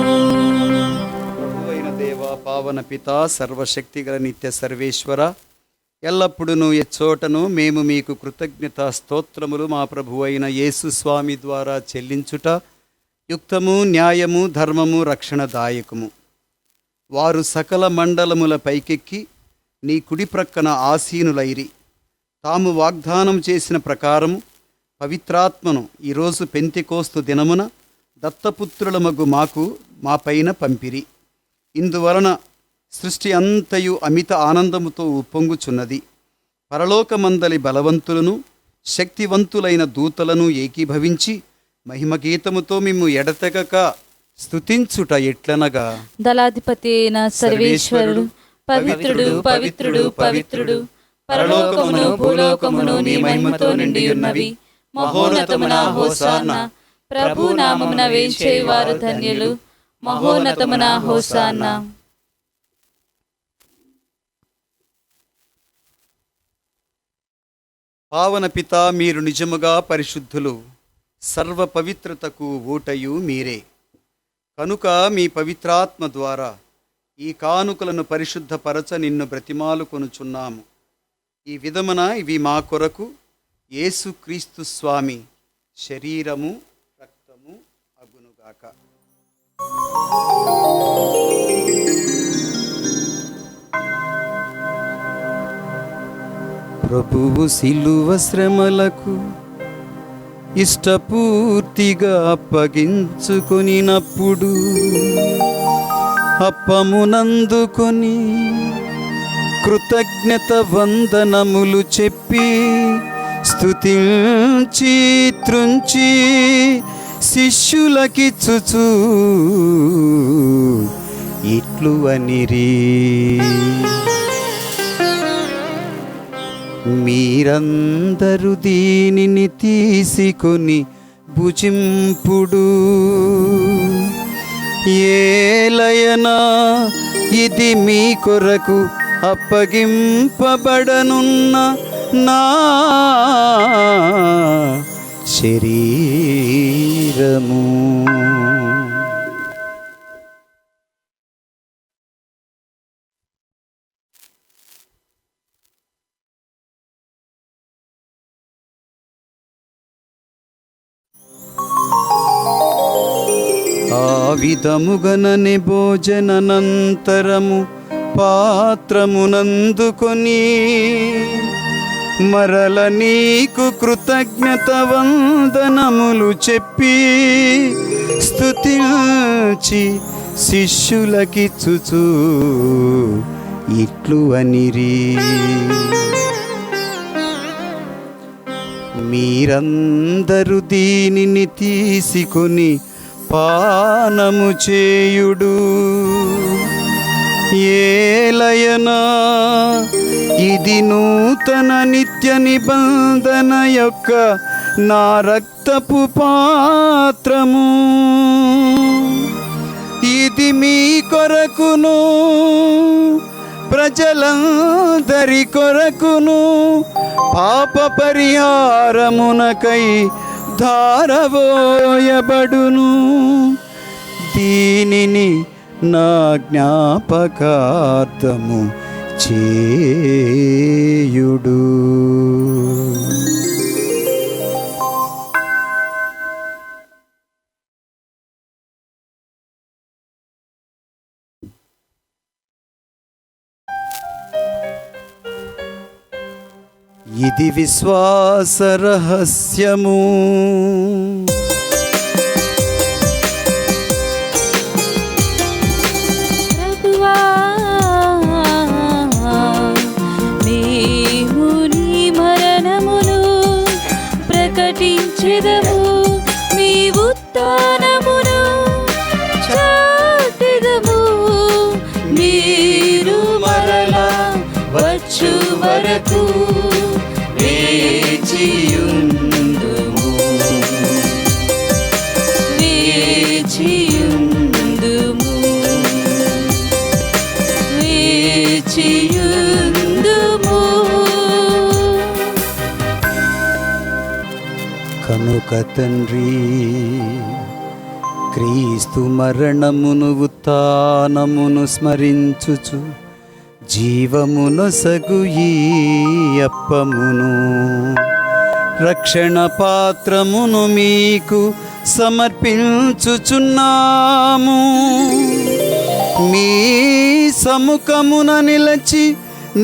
ప్రభువైన దేవా, పావన పిత, సర్వశక్తిగల నిత్య సర్వేశ్వర, ఎల్లప్పుడూ ఎచ్చోటను మేము మీకు కృతజ్ఞత స్తోత్రములు మా ప్రభువైన యేసు స్వామి ద్వారా చెల్లించుట యుక్తము న్యాయము ధర్మము రక్షణదాయకము. వారు సకల మండలముల పైకెక్కి నీ కుడి ప్రక్కన ఆసీనులైరి తాము వాగ్దానం చేసిన ప్రకారము పవిత్రాత్మను ఈరోజు పెంతెకోస్తు దినమున దత్తపుత్రులమగు మాకు మా పైన పంపిరి. ఇందువలన సృష్టి అంతయు అమిత ఆనందముతో ఉప్పొంగుచున్నది. పరలోకమందలి బలవంతులను శక్తివంతులైన దూతలను ఏకీభవించి మహిమగీతముతో మిమ్ము ఎడతెగక స్తుతించుట ఎట్లనగా, దళాధిపతి అయిన సర్వేశ్వరుడు పవిత్రుడు పవిత్రుడు పవిత్రుడు, పరలోకమును భూలోకమును నీ మహిమతో నిండి ఉన్నవి. మహోన్నతమున హోసానా, ప్రభు నామమున వేంచేవారు ధన్యులు. మహోన్నతమున హోసానా. పావన పిత, మీరు నిజముగా పరిశుద్ధులు, సర్వ పవిత్రతకు ఊటయు మీరే. కనుక మీ పవిత్రాత్మ ద్వారా ఈ కానుకలను పరిశుద్ధపరచ నిన్ను బ్రతిమాలు కొనుచున్నాము. ఈ విధమున ఇవి మా కొరకు యేసుక్రీస్తు స్వామి శరీరము రక్తము అగునుగాక. ప్రభువు సిలువ శ్రమలకు ఇష్టపూర్తిగా అప్పగించుకొనినప్పుడు అప్పమునందుకొని కృతజ్ఞత వందనములు చెప్పి స్తుతించి త్రుంచి శిష్యులకిచ్చుచు ఇట్లు అనిరి, మీరందరూ దీనిని తీసుకొని భుజింపుడు. ఏలయనా ఇది మీ కొరకు అప్పగింపబడనున్న నా శరీరము. ఆ విధముగననే భోజననంతరము పాత్రమునందుకొని మరల నీకు కృతజ్ఞత వందనములు చెప్పి స్తుతించి శిష్యులకిచ్చుచు ఇట్లు అనిరి, మీరందరూ దీనిని తీసుకొని పానము చేయుడు. ఏలయనా ఇది నూతన నిత్య నిబంధన యొక్క నా రక్తపు పాత్రము. ఇది మీ కొరకును ప్రజలందరి కొరకును పాప పరిహారమునకై ధారవోయబడును. దీనిని నా జ్ఞాపకార్థము చేయుడు. ఇది విశ్వాస రహస్యము. ప్రభువా, మేము నీ మరణమును ప్రకటించెదము, మీ ఉత్థానమును చాటెదము. మీరు మరలా వచ్చు వరకు వేచియుందుము, వేచియుందుము, వేచియుందుము. కనుక తండ్రి, క్రీస్తు మరణమును ఉత్థానమును స్మరించుచు జీవమునొసగు ఈ అప్పమును రక్షణ పాత్రమును మీకు సమర్పించుచున్నాము. మీ సముఖమున నిలచి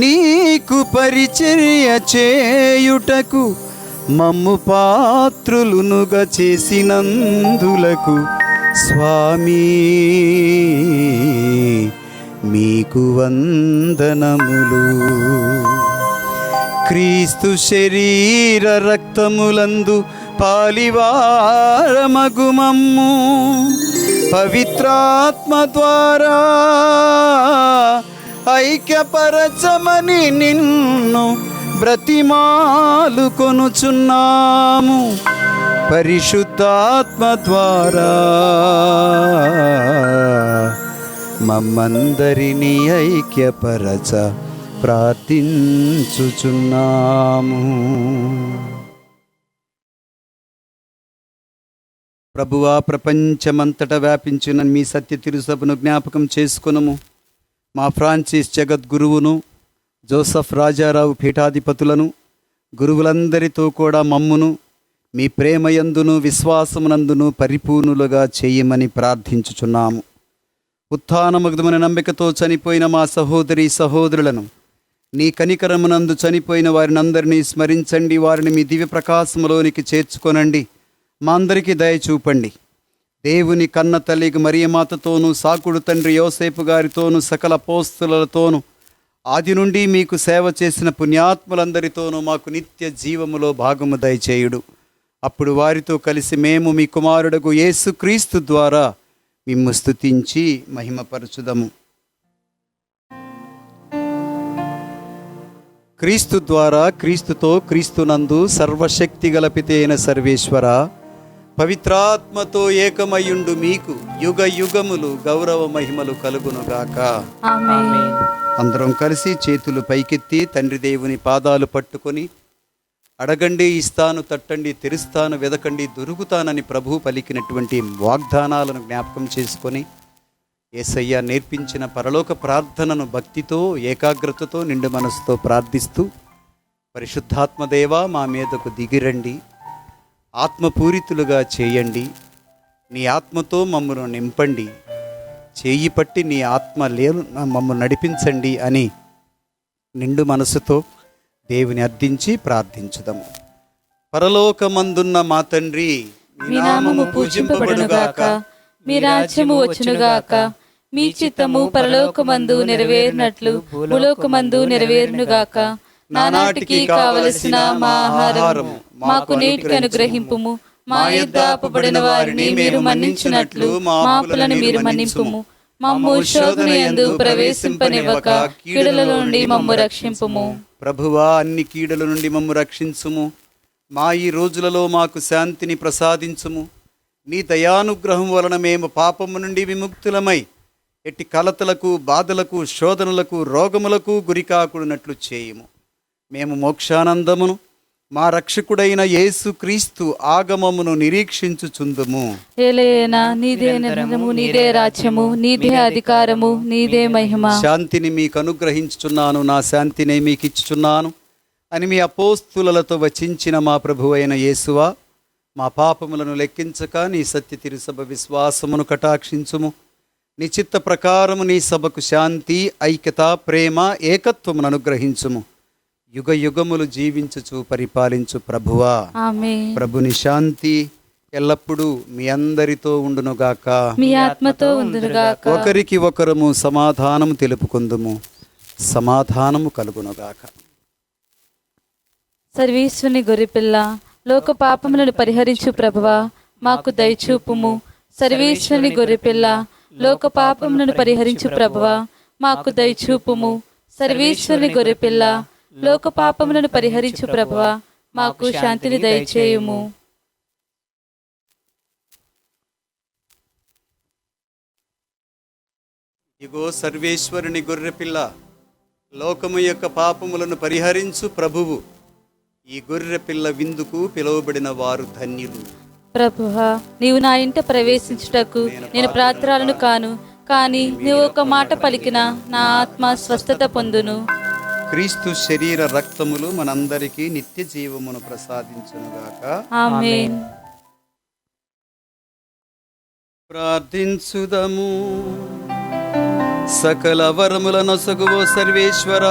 నీకు పరిచర్య చేయుటకు మమ్ము పాత్రులునుగా చేసినందులకు స్వామి మీకు వందనములు. క్రీస్తు శరీర రక్తములందు పాలివారమగు మమ్ము పవిత్రాత్మ ద్వారా ఐక్యపరచమని నిన్ను బ్రతిమాలు కొనుచున్నాము. పరిశుద్ధాత్మ ద్వారా మమ్మందరినీ ఐక్యపరచ ప్రార్థించుచున్నాము. ప్రభువా, ప్రపంచమంతట వ్యాపించిన మీ సత్య తిరుసభను జ్ఞాపకం చేసుకునము. మా ఫ్రాన్సిస్ జగద్గురువును, జోసఫ్ రాజారావు పీఠాధిపతులను, గురువులందరితో కూడా మమ్మును మీ ప్రేమయందును విశ్వాసమునందును పరిపూర్ణులుగా చేయమని ప్రార్థించుచున్నాము. ఉత్థానమగుదమని నమ్మికతో చనిపోయిన మా సహోదరి సహోదరులను, నీ కనికరమునందు చనిపోయిన వారినందరినీ స్మరించండి. వారిని మీ దివ్య ప్రకాశములోనికి చేర్చుకొనండి. మా అందరికీ దయ చూపండి. దేవుని కన్న తల్లికి మరియమాతతోనూ, సాకుడు తండ్రి యోసేపు గారితోనూ, సకల అపోస్తలులతోనూ, ఆది నుండి మీకు సేవ చేసిన పుణ్యాత్ములందరితోనూ మాకు నిత్య జీవములో భాగము దయచేయుడు. అప్పుడు వారితో కలిసి మేము మీ కుమారుడగు యేసుక్రీస్తు ద్వారా మిమ్ము స్తుతించి మహిమపరచుదము. క్రీస్తు ద్వారా, క్రీస్తుతో, క్రీస్తునందు సర్వశక్తి గల పిత అయిన సర్వేశ్వర, పవిత్రాత్మతో ఏకమయుండు మీకు యుగ యుగములు గౌరవ మహిమలు కలుగునుగాక. ఆమేన్. అందరం కలిసి చేతులు పైకెత్తి తండ్రి దేవుని పాదాలు పట్టుకొని, అడగండి ఇస్తాను, తట్టండి తెరుస్తాను, వెదకండి దొరుకుతానని ప్రభువు పలికినటువంటి వాగ్దానాలను జ్ఞాపకం చేసుకొని, యేసయ్య నేర్పించిన పరలోక ప్రార్థనను భక్తితో, ఏకాగ్రతతో, నిండు మనసుతో ప్రార్థిస్తూ, పరిశుద్ధాత్మదేవా మా మీదకు దిగిరండి, ఆత్మపూరితులుగా చేయండి, నీ ఆత్మతో మమ్మను నింపండి, చేయి పట్టి నీ ఆత్మ మమ్మల్ని నడిపించండి అని నిండు మనసుతో దేవుని అర్థించి ప్రార్థించుదాము. పరలోకమందున్న మా తండ్రి, మీ నామము పూజింపబడునుగాక, మీ రాజ్యము వచ్చునుగాక, మీ చిత్తము పరలోకమందు నెరవేరినట్లు భూలోకమందు నెరవేరునుగాక. నానాటికి కావలసిన మా ఆహారము మాకు నేటికి అనుగ్రహింపుము. మా యొద్ద అప్పుబడిన వారిని మీరు మన్నించినట్లు మా అప్పులను మీరు మన్నింపుము. మమ్ము శోధన యందు ప్రవేశింపనివ్వక కీడుల నుండి మమ్ము రక్షింపుము. ప్రభువా, అన్ని కీడుల నుండి మమ్ము రక్షించుము. మా ఈ రోజులలో మాకు శాంతిని ప్రసాదించుము. నీ దయానుగ్రహం వలన మేము పాపము నుండి విముక్తులమై ఎట్టి కలతలకు, బాధలకు, శోధనలకు, రోగములకు గురికాకుడినట్లు చేయుము. మేము మోక్షానందమును మా రక్షకుడైన యేసు క్రీస్తు ఆగమమును నిరీక్షించుచుందుము. ఏలయనా నీదే నిర్ణయము, నీదే రాజ్యము, నీదే అధికారము, నీదే మహిమ. శాంతిని మీకు అనుగ్రహించుచున్నాను, నా శాంతిని మీకు ఇచ్చుచున్నాను అని మీ అపోస్తులతో వచించిన మా ప్రభువైన యేసువా, మా పాపములను లెక్కించక నీ సత్య తిరుసభ విశ్వాసమును కటాక్షించుము. నీ చిత్త ప్రకారము నీ సభకు శాంతి, ఐక్యత, ప్రేమ, ఏకత్వమును అనుగ్రహించుము. యుగ యుగములు జీవించుచు పరిపాలించు ప్రభువా. ఆమేన్. ప్రభుని శాంతి ఎల్లప్పుడూ మీ అందరితో ఉండునుగాక, మీ ఆత్మతో ఉండునుగాక. ఒకరికి ఒకరము సమాధానము తెలుపుకుందుము. సమాధానము కలుగునుగాక. సర్వేశ్వరుని గొర్రెపిల్ల, లోక పాపములను పరిహరించు ప్రభువా, మాకు దయచూపుము. సర్వేశ్వరుని గొర్రెపిల్ల, లోక పాపములను పరిహరించు ప్రభువా, మాకు దయచూపుము. సర్వేశ్వరుని గొర్రెపిల్ల, లోక పాపములను పరిహరించు ప్రభువా, మాకు శాంతిని దయచేయుము. ఇగో సర్వేశ్వరుని గొర్రెపిల్ల, లోకము యొక్క పాపములను పరిహరించు ప్రభువు. ఈ గొర్రెపిల్ల విందుకు పిలువబడిన వారు ధన్యులు. ప్రభువా, నీవు నా ఇంట ప్రవేశించుటకు నేను ప్రార్థనలను కాను, కానీ నీవు ఒక మాట పలికిన నా ఆత్మ స్వస్థత పొందును. క్రీస్తు శరీర రక్తములు మనందరికీ నిత్య జీవమును ప్రసాదించునుగాక. ఆమేన్. ప్రార్థించుదము. సకల వరముల నొసగువో సర్వేశ్వర,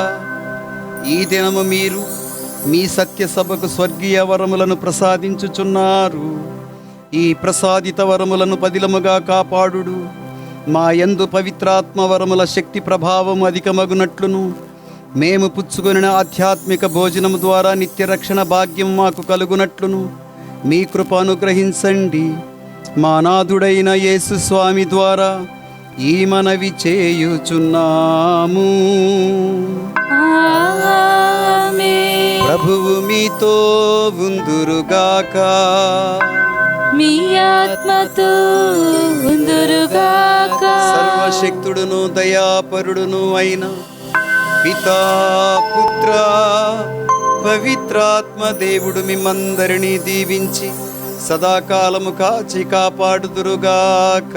ఈ దినము మీరు మీ సత్య సభకు స్వర్గీయ వరములను ప్రసాదించుచున్నారు. ఈ ప్రసాదిత వరములను పదిలముగా కాపాడుడు. మా యందు పవిత్రాత్మ వరముల శక్తి ప్రభావం అధికమగునట్లును, మేము పుచ్చుకొనిన ఆధ్యాత్మిక భోజనము ద్వారా నిత్య రక్షణ భాగ్యం మాకు కలుగునట్లును మీ కృప అనుగ్రహించండి. మా నాథుడైన యేసు స్వామి ద్వారా ఈ మనవి చేయుచున్నాము. ఆమేన్. ప్రభువు మీతో ఉందురుగాక. మీ ఆత్మతో ఉందురుగాక. సర్వశక్తుడును దయాపరుడును అయిన పితా, పుత్ర, పవిత్రాత్మ దేవుడు మిమ్మందరినీ దీవించి సదాకాలము కాచి కాపాడుదురుగాక.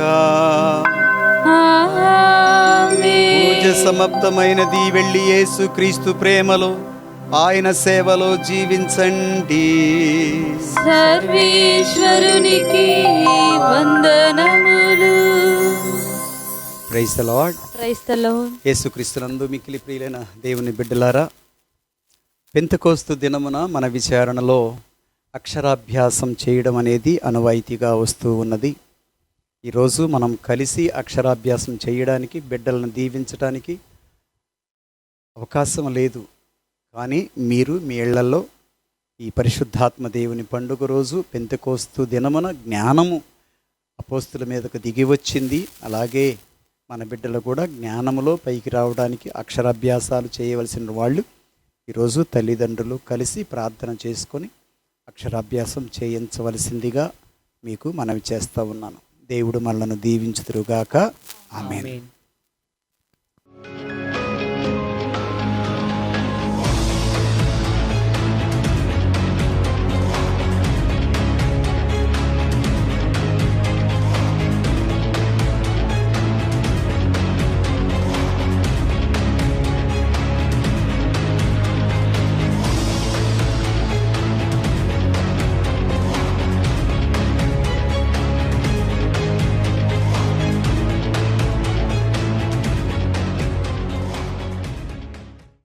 ఆమేన్. పూజ సమాప్తమైనది. వెళ్ళి యేసు క్రీస్తు ప్రేమలో, ఆయన సేవలో జీవించండి. సర్వేశ్వరునికి వందనములు. Praise the Lord. Praise the Lord. యేసుక్రీస్తునందు మిక్కిలి ప్రియులైన దేవుని బిడ్డలారా, పెంతెకోస్తు దినమున మన విచారణలో అక్షరాభ్యాసం చేయడం అనేది అనువాయితీగా వస్తూ ఉన్నది. ఈరోజు మనం కలిసి అక్షరాభ్యాసం చేయడానికి, బిడ్డలను దీవించడానికి అవకాశం లేదు. కానీ మీరు మీ ఇళ్లలో ఈ పరిశుద్ధాత్మ దేవుని పండుగ రోజు పెంతెకోస్తు దినమున జ్ఞానము అపోస్తుల మీదకు దిగి వచ్చింది. అలాగే మన బిడ్డలు కూడా జ్ఞానములో పైకి రావడానికి అక్షరాభ్యాసాలు చేయవలసిన వాళ్ళు ఈరోజు తల్లిదండ్రులు కలిసి ప్రార్థన చేసుకొని అక్షరాభ్యాసం చేయించవలసిందిగా మీకు మనవి చేస్తూ ఉన్నాను. దేవుడు మనలను దీవించుదురుగాక. ఆమేన్.